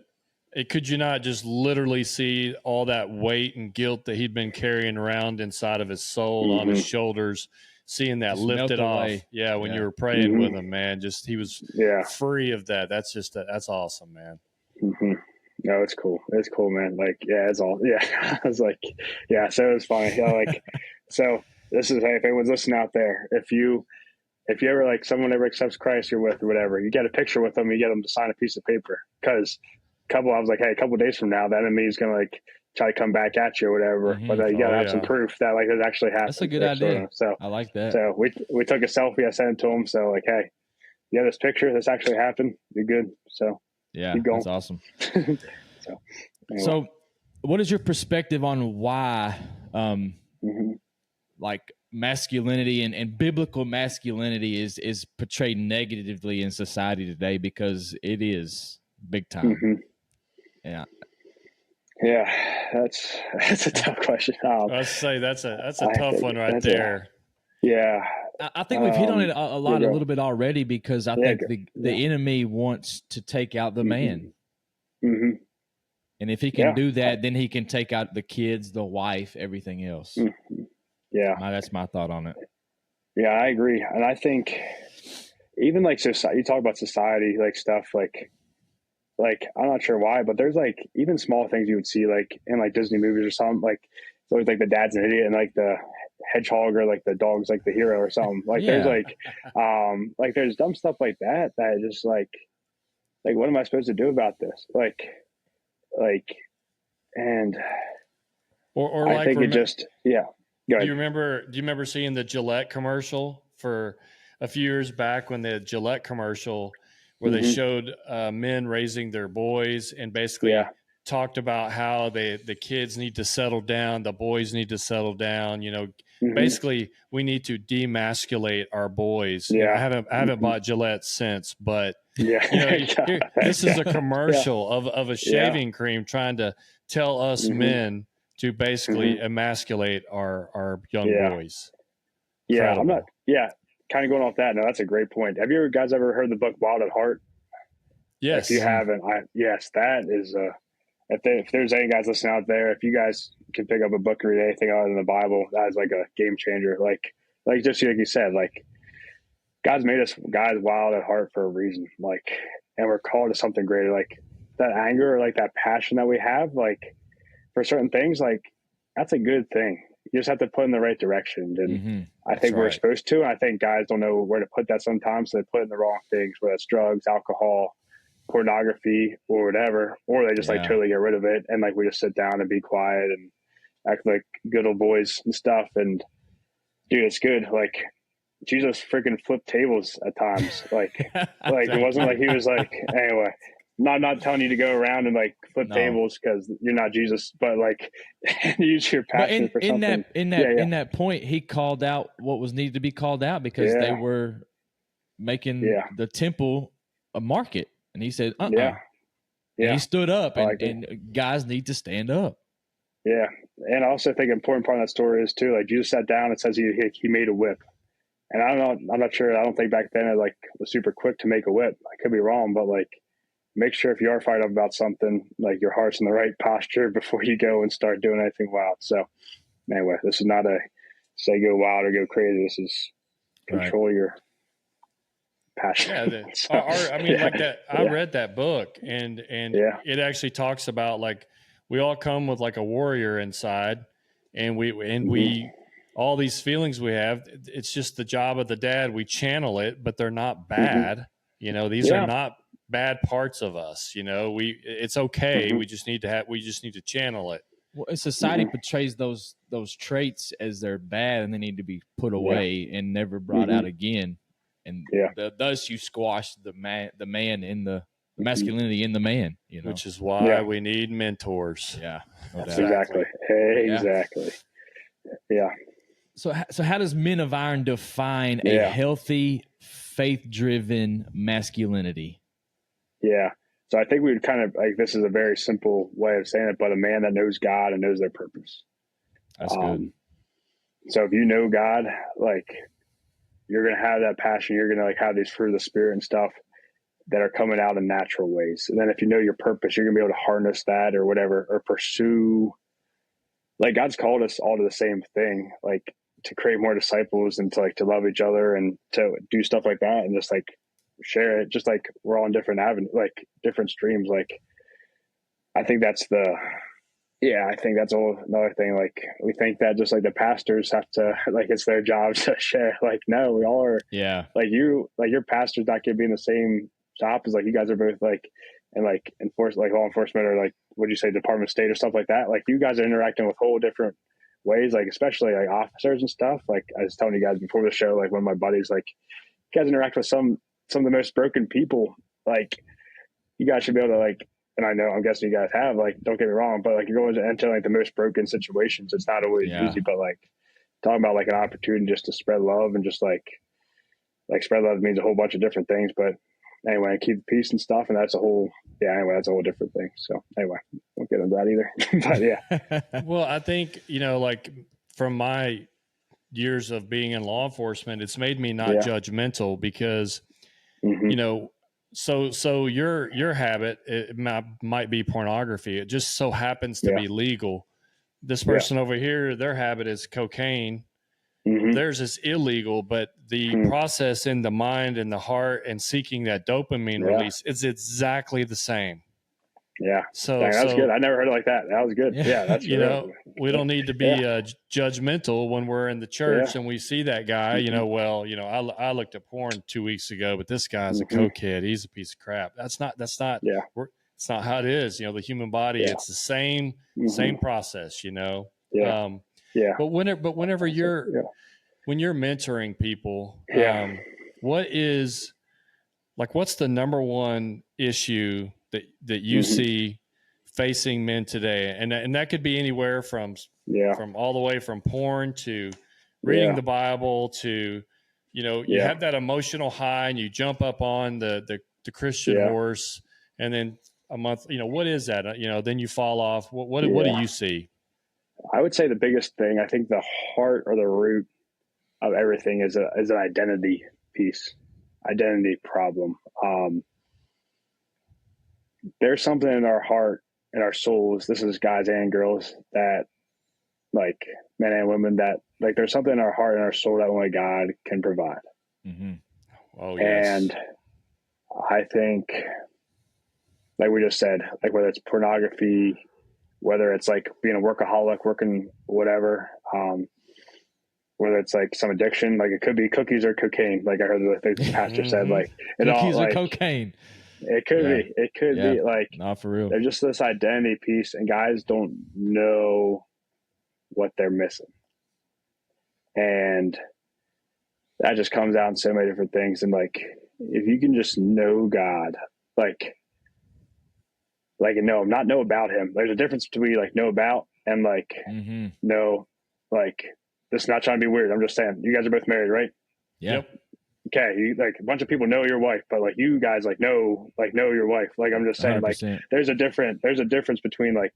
could you not just literally see all that weight and guilt that he'd been carrying around inside of his soul on his shoulders, seeing that just lifted off? Yeah, when you were praying with him, man, just he was free of that. That's just that's awesome, man. No, it's cool. It's cool, man. Like, yeah, it's all. Yeah, I was like, yeah. So it was funny. Like, so this is if anyone's listening out there, if you ever like someone ever accepts Christ, you're with or whatever, you get a picture with them, you get them to sign a piece of paper because. I was like, hey, a couple of days from now, the enemy is going to like try to come back at you or whatever. But you got to have some proof that like it actually happened. That's a good idea. Sort of. So I like that. So we took a selfie. I sent it to him. So like, hey, you have this picture. This actually happened. You're good. So yeah, that's awesome. So what is your perspective on why like masculinity and biblical masculinity is portrayed negatively in society today? Because it is big time. Yeah. That's a tough question. I'd say that's a tough one right there. Yeah. I think we've hit on it a little bit already because I think the enemy wants to take out the man. And if he can do that, then he can take out the kids, the wife, everything else. Yeah. That's my thought on it. Yeah, I agree. And I think even like society, you talk about society, like stuff like I'm not sure why, but there's like even small things you would see like in like Disney movies or something. Like it's always like the dad's an idiot and like the hedgehog or like the dog's like the hero or something. Like there's like there's dumb stuff like that just like what am I supposed to do about this? And or I think it just Do you remember seeing the Gillette commercial for a few years back when the Gillette commercial where they showed men raising their boys and basically talked about how the kids need to settle down, the boys need to settle down. Basically we need to demasculate our boys. Yeah, I haven't bought Gillette since, but this is a commercial of a shaving cream trying to tell us men to basically emasculate our young boys. Yeah, Incredible. Kind of going off that. No, that's a great point. Have you guys ever heard the book Wild at Heart? Yes. If you haven't, that is if there's any guys listening out there, if you guys can pick up a book or read anything other than the Bible, that is like a game changer. Like just like you said, like God's made us guys wild at heart for a reason. Like, and we're called to something greater. Like that anger or like that passion that we have, like for certain things, like that's a good thing. You just have to put in the right direction. And I think we're supposed to. And I think guys don't know where to put that sometimes. So they put in the wrong things, whether it's drugs, alcohol, pornography, or whatever. Or they just like totally get rid of it. And like we just sit down and be quiet and act like good old boys and stuff. And dude, it's good. Like Jesus freaking flipped tables at times. Like it wasn't like he was like, anyway, not telling you to go around and like flip tables because you're not Jesus, but like use your passion for something. In that point, he called out what was needed to be called out because they were making the temple a market, and he said, And he stood up, and guys need to stand up. Yeah, and I also think an important part of that story is too, like Jesus sat down and says he made a whip. And I don't know, I'm not sure. I don't think back then it like was super quick to make a whip. I could be wrong, but like make sure if you are fired up about something, like your heart's in the right posture before you go and start doing anything wild. So anyway, this is not a say go wild or go crazy. This is control your passion. Yeah, like that. I read that book, and it actually talks about like we all come with like a warrior inside, and we all these feelings we have, it's just the job of the dad. We channel it, but they're not bad. You know, these are not bad parts of us. You know, it's okay. We just need to channel it. Well, society portrays those traits as they're bad and they need to be put away and never brought out again. And thus you squash the man in the masculinity in the man, you know, which is why we need mentors. Yeah, no doubt. Exactly. Yeah. So how does Men of Iron define a healthy, faith-driven masculinity? Yeah. So I think we would kind of like, this is a very simple way of saying it, but a man that knows God and knows their purpose. That's good. So if you know God, like you're going to have that passion. You're going to like have these fruit of the spirit and stuff that are coming out in natural ways. And then if you know your purpose, you're going to be able to harness that or whatever, or pursue. Like God's called us all to the same thing, like to create more disciples and to like to love each other and to do stuff like that and just like share it. Just like we're all in different avenues, like different streams. Like I think that's I think that's another thing. Like we think that just like the pastors have to like it's their job to share. Like no, we all are. Yeah. Like your pastor's not going to be in the same shop as like you guys are both like and like law enforcement or like what do you say, Department of State or stuff like that. Like you guys are interacting with whole different ways, like especially like officers and stuff. Like I was telling you guys before the show, like one of my buddies, like you guys interact with some of the most broken people. Like you guys should be able to like, and I know I'm guessing you guys have, like, don't get me wrong, but like you're going to enter like the most broken situations. It's not always easy, but like talking about like an opportunity just to spread love and just like spread love means a whole bunch of different things. But anyway, keep the peace and stuff. And that's a whole different thing. So anyway, won't get into that either. But yeah. Well, I think, you know, like from my years of being in law enforcement, it's made me not judgmental because, you know, so your habit, it might be pornography. It just so happens to be legal. This person over here, their habit is cocaine. Theirs is illegal, but the process in the mind and the heart and seeking that dopamine release is exactly the same. Yeah. So that's good. I never heard it like that. That was good. Yeah. That's you know, we don't need to be judgmental when we're in the church and we see that guy, you know, well, you know, I looked at porn 2 weeks ago, but this guy's a cokehead. He's a piece of crap. That's not, it's not how it is. You know, the human body, it's the same process, you know? But whenever when you're mentoring people, what's the number one issue that you see facing men today? And that could be anywhere from all the way from porn to reading the Bible to, you know, you have that emotional high and you jump up on the Christian horse, and then a month, you know, what is that? You know, then you fall off. What do you see? I would say the biggest thing, I think the heart or the root of everything is an identity piece, identity problem. There's something in our heart and our souls. This is guys and girls that like men and women that like, there's something in our heart and our soul that only God can provide. Oh, yes. And I think, like we just said, like whether it's pornography, whether it's like being a workaholic, working whatever, whether it's like some addiction, like it could be cookies or cocaine. Like I heard the pastor said, like it cookies all, or like, cocaine. It could be. It could be like not for real. There's just this identity piece, and guys don't know what they're missing. And that just comes out in so many different things. And like, if you can just know God, like not know about him. There's a difference between like know about and like know, like, this is not trying to be weird. I'm just saying, you guys are both married, right? Yep. Okay. You, like, a bunch of people know your wife, but like you guys know your wife. Like, I'm just saying, 100%. like, there's a difference between like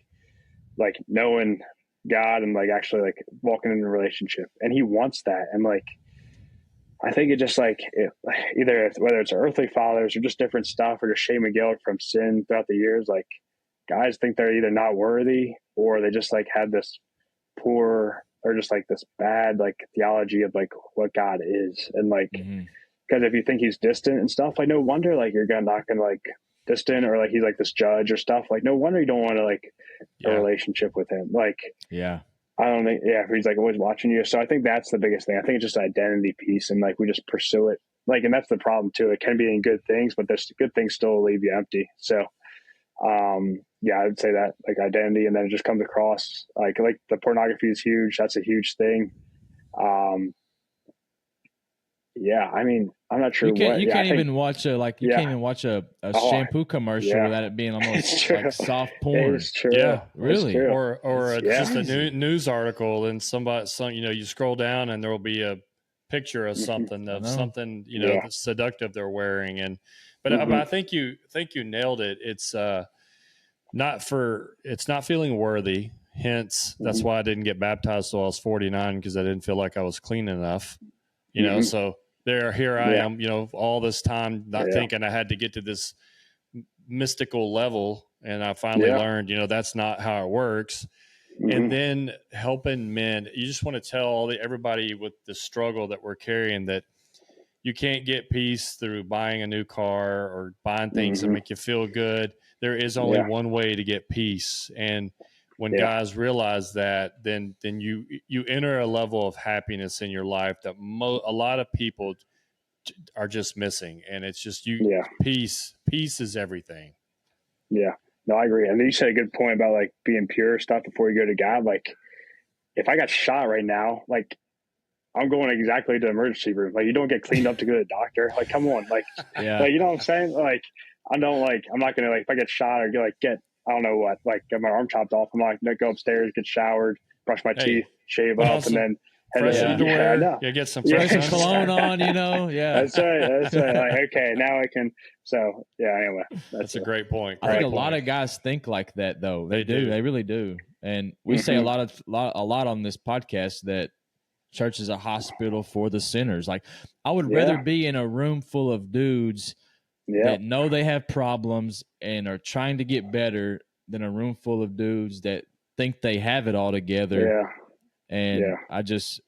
knowing God and like actually like walking in a relationship. And he wants that. And like, I think it just like whether it's earthly fathers or just different stuff or just shame and guilt from sin throughout the years, like guys think they're either not worthy or they just like have this poor or just like this bad like theology of like what God is. And like, because if you think he's distant and stuff, like no wonder like you're not gonna like distant or like he's like this judge or stuff. Like no wonder you don't want to like a relationship with him. Like I don't think, he's like always watching you. So I think that's the biggest thing. I think it's just an identity piece and like we just pursue it. Like, and that's the problem too. It can be in good things, but there's good things still leave you empty. So, I would say that like identity, and then it just comes across like the pornography is huge. That's a huge thing. I mean, I'm not sure you can't even watch a shampoo commercial without it being almost like soft porn. It's true. Yeah, really. True. Or just a news article and you scroll down and there will be a picture of something that's seductive they're wearing. And but I think you nailed it. It's not feeling worthy. Hence, that's why I didn't get baptized till I was 49, because I didn't feel like I was clean enough. So here I am, all this time not thinking I had to get to this mystical level, and I finally learned, that's not how it works. And then helping men, you just want to tell everybody with the struggle that we're carrying that you can't get peace through buying a new car or buying things that make you feel good. There is only one way to get peace. And when guys realize that, then you enter a level of happiness in your life that a lot of people are just missing. And it's just peace is everything. Yeah, no, I agree. And then you said a good point about like being pure stuff before you go to God. Like if I got shot right now, like I'm going exactly to the emergency room. Like you don't get cleaned up to go to the doctor. Like, come on. Like, like, you know what I'm saying? Like, I'm not going to like, if I get shot or get, I don't know what, like get my arm chopped off, I'm not going to go upstairs, get showered, brush my teeth, shave up, and then fresh underwear. Get some fresh cologne on, That's right. Like, okay, now I can. So anyway, that's a great point. I think a lot of guys think like that though. They do. They really do. And we say a lot on this podcast that church is a hospital for the sinners. Like I would rather be in a room full of dudes that know they have problems and are trying to get better than a room full of dudes that think they have it all together. And that's just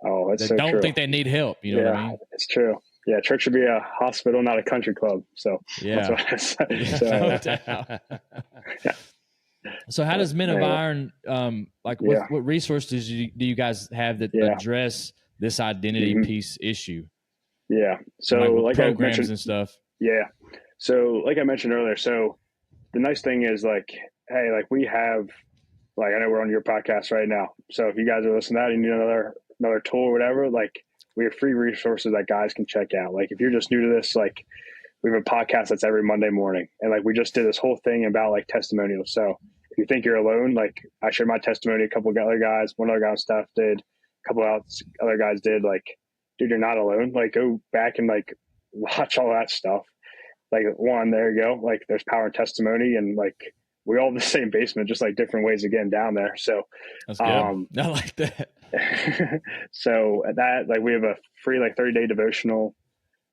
Oh, that's they so don't true. think they need help. You know what I mean? It's true. Yeah, church should be a hospital, not a country club. So that's what I say. So how does Men of Iron, what resources do you guys have that address this identity piece issue? Yeah. So like programs I mentioned, and stuff. Yeah. So like I mentioned earlier, so the nice thing is like, hey, like we have, like, I know we're on your podcast right now. So if you guys are listening to that and you need another tool or whatever, like we have free resources that guys can check out. Like if you're just new to this, like we have a podcast that's every Monday morning. And like we just did this whole thing about like testimonials. So if you think you're alone, like I shared my testimony, a couple of other guys, one other guy on staff did, a couple of other guys did, like, dude, you're not alone. Like go back and like watch all that stuff. Like there you go. Like there's power in testimony, and like we all in the same basement, just like different ways of getting down there. So that's good. I like that. So that, like, we have a free like 30-day devotional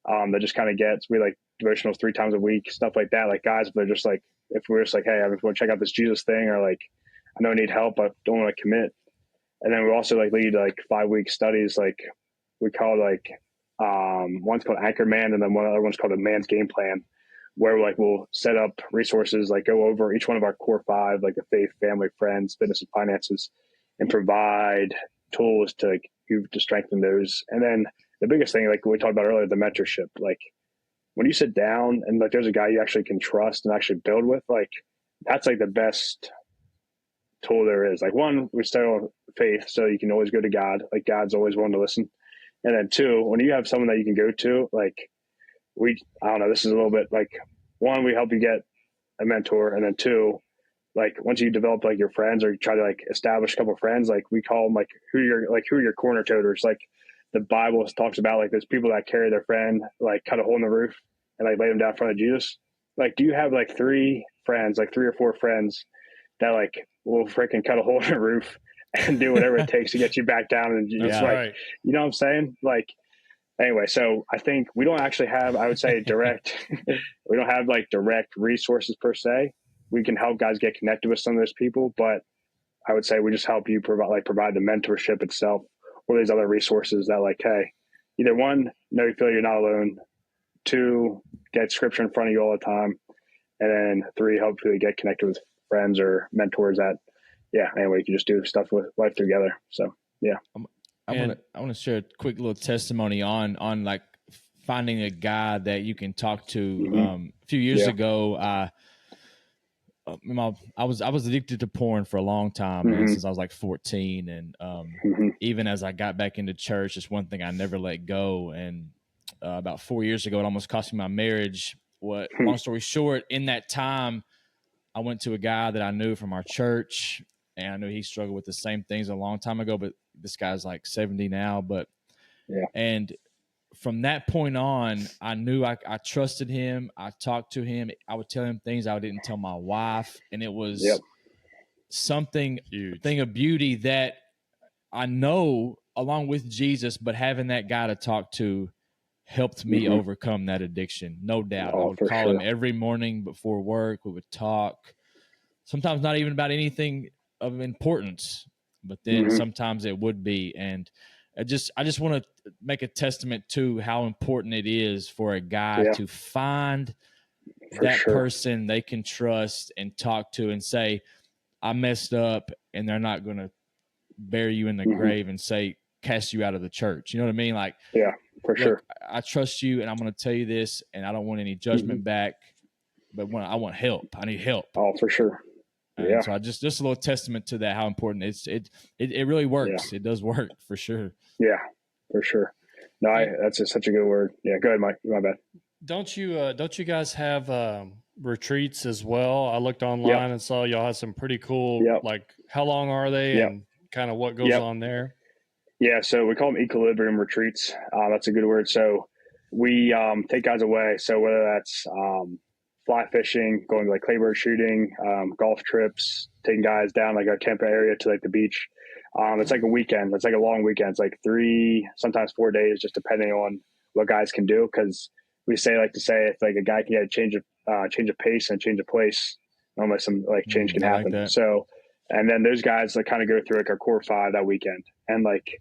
that just kind of we like devotionals 3 times a week, stuff like that. Like guys, they're just like, if we're just like, hey, I want to check out this Jesus thing, or like I know I need help, but don't want to commit. And then we also like lead like 5-week studies, like we call like one's called Anchorman, and then one other one's called a Man's Game Plan, where like we'll set up resources, like go over each one of our core 5, like the faith, family, friends, fitness, and finances, and provide tools to strengthen those. And then the biggest thing, like we talked about earlier, the mentorship. Like when you sit down and like there's a guy you actually can trust and actually build with, like that's like the best tool there is. Like, one, we start on faith, so you can always go to God. Like, God's always willing to listen. And then two, when you have someone that you can go to, like, I don't know, this is a little bit like, one, we help you get a mentor, and then two, like, once you develop like your friends, or you try to like establish a couple of friends, like, we call them like who are your corner toters. Like, the Bible talks about, like, there's people that carry their friend, like, cut a hole in the roof and like lay them down in front of Jesus. Like, do you have like three or four friends that like will freaking cut a hole in the roof and do whatever it takes to get you back down? And just like, you know what I'm saying? Like, anyway, so I think we don't actually have, I would say, we don't have like direct resources per se. We can help guys get connected with some of those people, but I would say we just help you provide the mentorship itself, or these other resources that, like, hey, either one, know you feel you're not alone; two, get scripture in front of you all the time; and then three, hopefully get connected with friends or mentors that, anyway, you can just do stuff with life together. So, yeah. I want to share a quick little testimony on like finding a guy that you can talk to. A few years ago, I was addicted to porn for a long time, man, since I was like 14, and even as I got back into church, it's one thing I never let go. And about 4 years ago, it almost cost me my marriage. Long story short, in that time, I went to a guy that I knew from our church, and I knew he struggled with the same things a long time ago, but this guy's like 70 now. And from that point on, I knew I trusted him. I talked to him. I would tell him things I didn't tell my wife. And it was something, a thing of beauty that I know along with Jesus, but having that guy to talk to helped me overcome that addiction. No doubt. I would call him every morning before work. We would talk, sometimes not even about anything of importance, but then sometimes it would be. And I just want to make a testament to how important it is for a guy to find that person they can trust and talk to and say, I messed up, and they're not going to bury you in the grave and say, cast you out of the church. You know what I mean? Like, sure. I trust you, and I'm going to tell you this, and I don't want any judgment back, but I want help. I need help. Oh, for sure. And so I just a little testament to that, how important it really works. It does work for sure. Yeah, for sure. No, that's such a good word. Yeah, go ahead, Mike. My bad. Don't you guys have retreats as well? I looked online and saw y'all had some pretty cool. Like, how long are they, and kind of what goes on there? Yeah, so we call them equilibrium retreats. That's a good word. So we take guys away. So whether that's fly fishing, going to like claybird shooting, golf trips, taking guys down like our Tampa area to like the beach. It's like a weekend. It's like a long weekend. It's like 3, sometimes 4 days, just depending on what guys can do. Because we like to say if like a guy can get a change of pace and change of place, almost some like change can happen. Like so, and then those guys that kind of go through like our core 5 that weekend, and like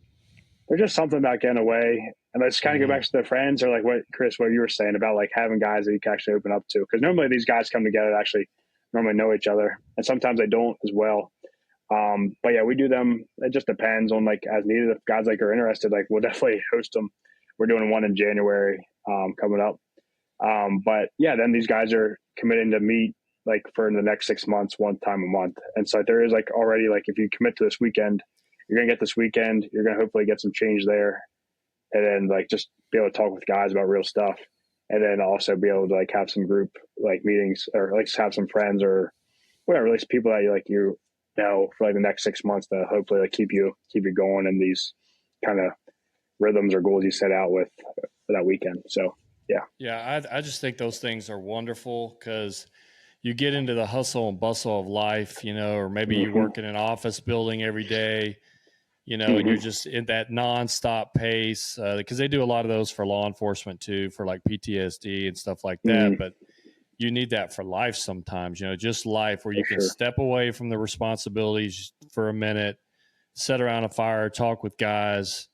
there's just something about getting away. And let's kind of go back to the friends, or like what you were saying about like having guys that you can actually open up to. Because normally these guys come together to actually normally know each other, and sometimes they don't as well. But yeah, we do them. It just depends on like as needed. If guys like are interested, like we'll definitely host them. We're doing one in January coming up. But yeah, then these guys are committing to meet like for the next 6 months, one time a month. And so there is like already like if you commit to this weekend, you're gonna get this weekend. You're gonna hopefully get some change there. And then like just be able to talk with guys about real stuff, and then also be able to like have some group like meetings, or like have some friends or whatever, like people that you know for like the next 6 months to hopefully like keep you going in these kind of rhythms or goals you set out with for that weekend. So I just think those things are wonderful, because you get into the hustle and bustle of life, or maybe you work in an office building every day, and you're just in that nonstop pace, because they do a lot of those for law enforcement too, for like PTSD and stuff like that. But you need that for life sometimes, just life where you can step away from the responsibilities for a minute, sit around a fire, talk with guys,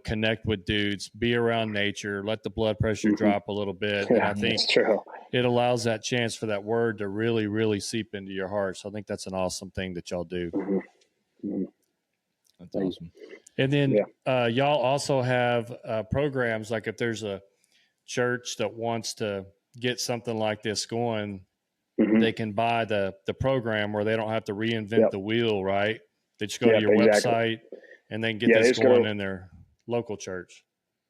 connect with dudes, be around nature, let the blood pressure drop a little bit. Yeah, and I think that's true. It allows that chance for that word to really, really seep into your heart. So I think that's an awesome thing that y'all do. That's awesome. And then y'all also have programs, like if there's a church that wants to get something like this going, they can buy the program where they don't have to reinvent the wheel, right? They just go to your website and then get this going in their local church.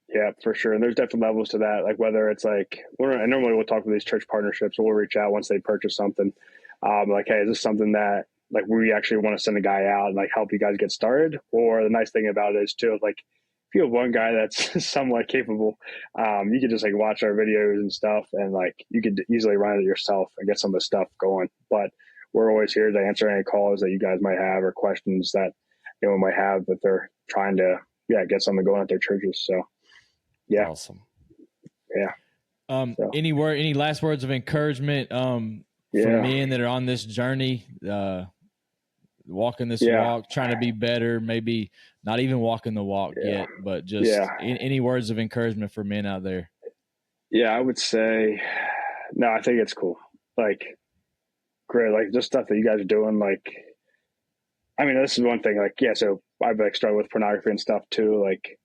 Yeah, for sure. And there's different levels to that. Like whether it's like, and normally we'll talk with these church partnerships, we'll reach out once they purchase something. Like, hey, is this something that like we actually want to send a guy out and like help you guys get started? Or the nice thing about it is too, like if you have one guy that's somewhat capable, you can just like watch our videos and stuff, and like you could easily run it yourself and get some of the stuff going. But we're always here to answer any calls that you guys might have or questions that anyone might have that they're trying to get something going at their churches. So yeah, awesome. Yeah. Any last words of encouragement for men that are on this journey, walking this walk, trying to be better, maybe not even walking the walk yet, but just any words of encouragement for men out there? Yeah, I would say, no, I think it's cool. Like, great. Like just stuff that you guys are doing. Like, I mean, this is one thing, like, so I've like started with pornography and stuff too. Like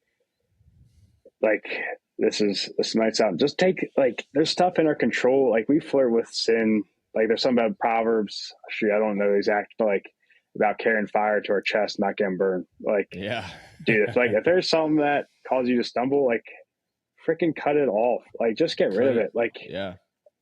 this might sound, just take, like, there's stuff in our control. Like we flirt with sin. Like there's something about Proverbs. Actually, I don't know the exact, but like about carrying fire to our chest, not getting burned. Like, dude, if there's something that causes you to stumble, like freaking cut it off. Like just get rid of it. Like,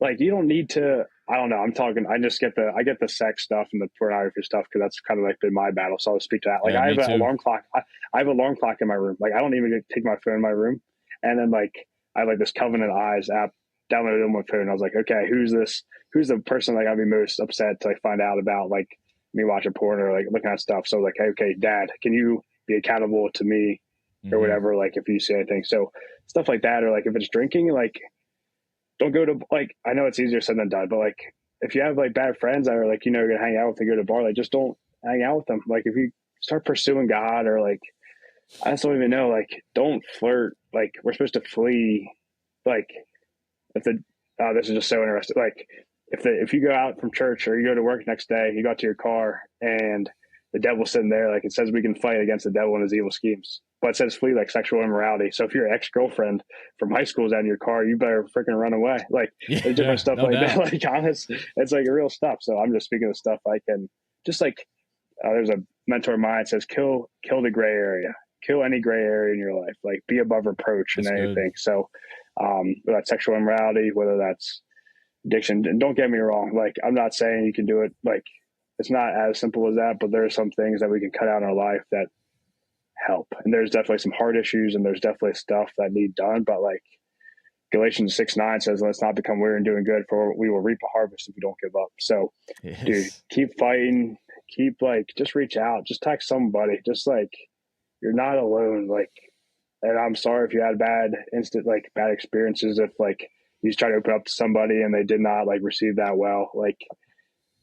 like you don't need to, I don't know. I get the sex stuff and the pornography stuff because that's kind of like been my battle. So I'll speak to that. Like I have an alarm clock. I have an alarm clock in my room. Like I don't even take my phone in my room. And then like I have like this Covenant Eyes app downloaded on my phone. I was like, okay, who's the person like I'd be most upset to like find out about like me watching porn or like looking at stuff. So like, okay, Dad, can you be accountable to me or whatever? Like if you see anything, so stuff like that, or like if it's drinking, like don't go to, like, I know it's easier said than done, but like if you have like bad friends that are like, you're gonna hang out with and go to a bar, like just don't hang out with them. Like if you start pursuing God or like, I just don't even know, like don't flirt. Like we're supposed to flee. Like if this is just so interesting. Like if you go out from church or you go to work next day, you go out to your car and the devil's sitting there, like it says we can fight against the devil and his evil schemes, but it says flee like sexual immorality. So if your ex-girlfriend from high school is out in your car, you better freaking run away. Like there's different stuff like that. Like honest, it's like real stuff. So I'm just speaking of stuff I can just like, there's a mentor of mine says, kill the gray area, kill any gray area in your life, like be above reproach and anything. Good. So whether that's sexual immorality, whether that's addiction, and don't get me wrong, like I'm not saying you can do it, like it's not as simple as that, but there are some things that we can cut out in our life that help. And there's definitely some hard issues and there's definitely stuff that need done. But like Galatians 6:9 says, let's not become weary in doing good, for we will reap a harvest if we don't give up. So dude, keep fighting, just reach out, just text somebody, just like, you're not alone. Like, and I'm sorry if you had bad experiences. If like you try to open up to somebody and they did not like receive that well, like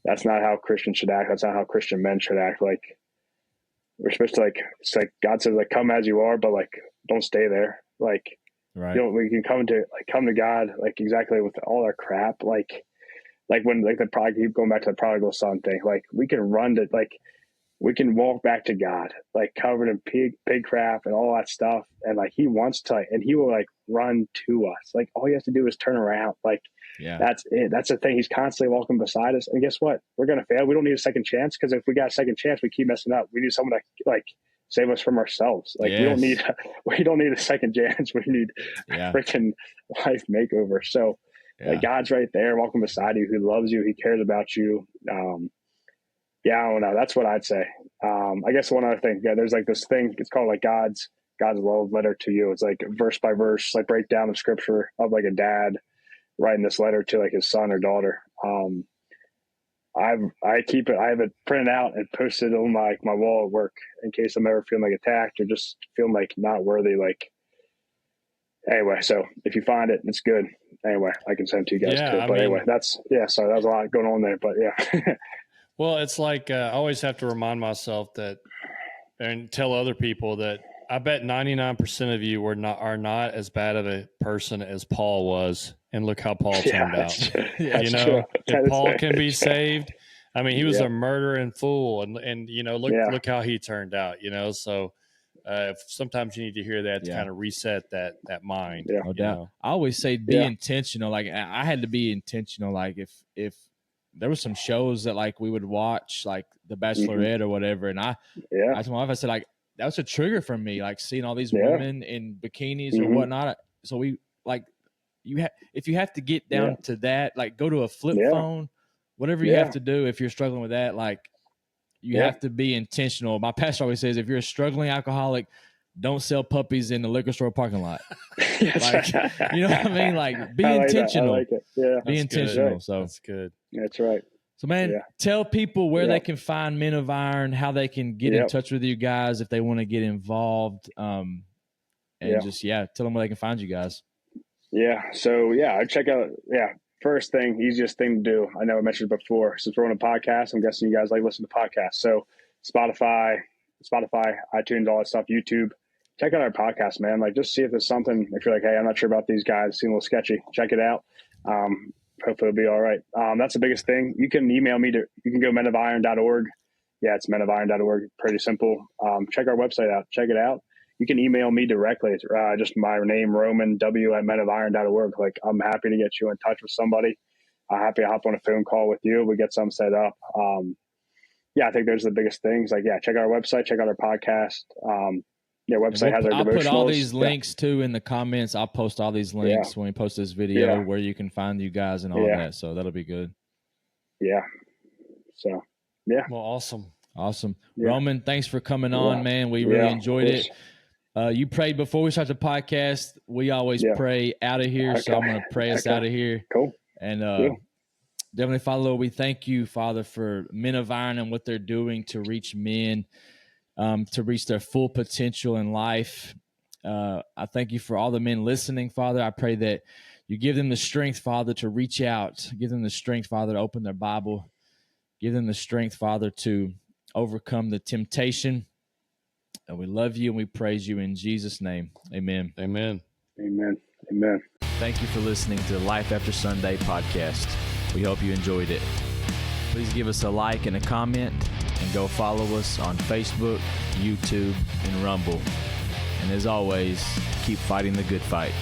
that's not how Christians should act. That's not how Christian men should act. Like we're supposed to it's like God says, like, come as you are, but like, don't stay there. Like, we can come to God, like exactly with all our crap. Like when like keep going back to the prodigal son thing, like we can run to, like, we can walk back to God, like covered in pig crap and all that stuff. And like, he wants to, and he will like run to us. Like all you have to do is turn around. Like, that's it. That's the thing. He's constantly walking beside us. And guess what? We're going to fail. We don't need a second chance. Cause if we got a second chance, we keep messing up. We need someone to like save us from ourselves. Like we don't need a second chance. We need a freaking life makeover. So like God's right there walking beside you. He loves you. He cares about you. I don't know. That's what I'd say. I guess one other thing, there's like this thing, it's called like God's love letter to you. It's like verse by verse, like breakdown of scripture of like a dad writing this letter to like his son or daughter. I have it printed out and posted on my wall at work in case I'm ever feeling like attacked or just feeling like not worthy. Like, anyway, so if you find it, it's good. Anyway, I can send it to you guys too. But anyway, sorry, that was a lot going on there, but yeah. Well, it's like I always have to remind myself that, and tell other people that I bet 99% of you are not as bad of a person as Paul was, and look how Paul turned out. If Paul can be saved, I mean, he was a murdering fool, and look how he turned out. So sometimes you need to hear that to kind of reset that mind. No doubt. I always say be intentional. Like I had to be intentional. Like if there were some shows that like we would watch, like The Bachelorette or whatever. And I told my wife, I said, like, that was a trigger for me, like seeing all these women in bikinis or whatnot. So we like, if you have to get down to that, like go to a flip phone, whatever you have to do. If you're struggling with that, like you have to be intentional. My pastor always says, if you're a struggling alcoholic, don't sell puppies in the liquor store parking lot. Like, you know what I mean? Like, be intentional. I like it. Yeah. Be intentional. Good. So that's good. That's right. So, man, tell people where they can find Men of Iron, how they can get in touch with you guys if they want to get involved. And just, tell them where they can find you guys. Yeah. So, I check out, first thing, easiest thing to do. I know I mentioned it before. Since we're on a podcast, I'm guessing you guys like listening to podcasts. So, Spotify, iTunes, all that stuff, YouTube. Check out our podcast, man. Like, just see if there's something. If you're like, hey, I'm not sure about these guys, seem a little sketchy, check it out. Hopefully it'll be all right. That's the biggest thing. You can email me you can go menofiron.org. Yeah, it's menofiron.org. Pretty simple. Check our website out. Check it out. You can email me directly. It's just my name, Roman W at menofiron.org. Like, I'm happy to get you in touch with somebody. I'm happy to hop on a phone call with you. We get something set up. I think those are the biggest things. Like, check out our website, check out our podcast. Website has our devotionals. I'll put all these links too in the comments. I'll post all these links when we post this video where you can find you guys and all that. So that'll be good. Yeah. So, Well, awesome. Yeah. Roman, thanks for coming on, man. We really enjoyed it. You prayed before we start the podcast. We always pray out of here. Okay. So I'm going to pray us out of here. Cool. And Definitely, Father, Lord, we thank you, Father, for Men of Iron and what they're doing to reach men, to reach their full potential in life. I thank you for all the men listening, Father. I pray that you give them the strength, Father, to reach out. Give them the strength, Father, to open their Bible. Give them the strength, Father, to overcome the temptation. And we love you and we praise you in Jesus' name. Amen. Amen. Amen. Amen. Thank you for listening to the Life After Sunday podcast. We hope you enjoyed it. Please give us a like and a comment, and go follow us on Facebook, YouTube, and Rumble. And as always, keep fighting the good fight.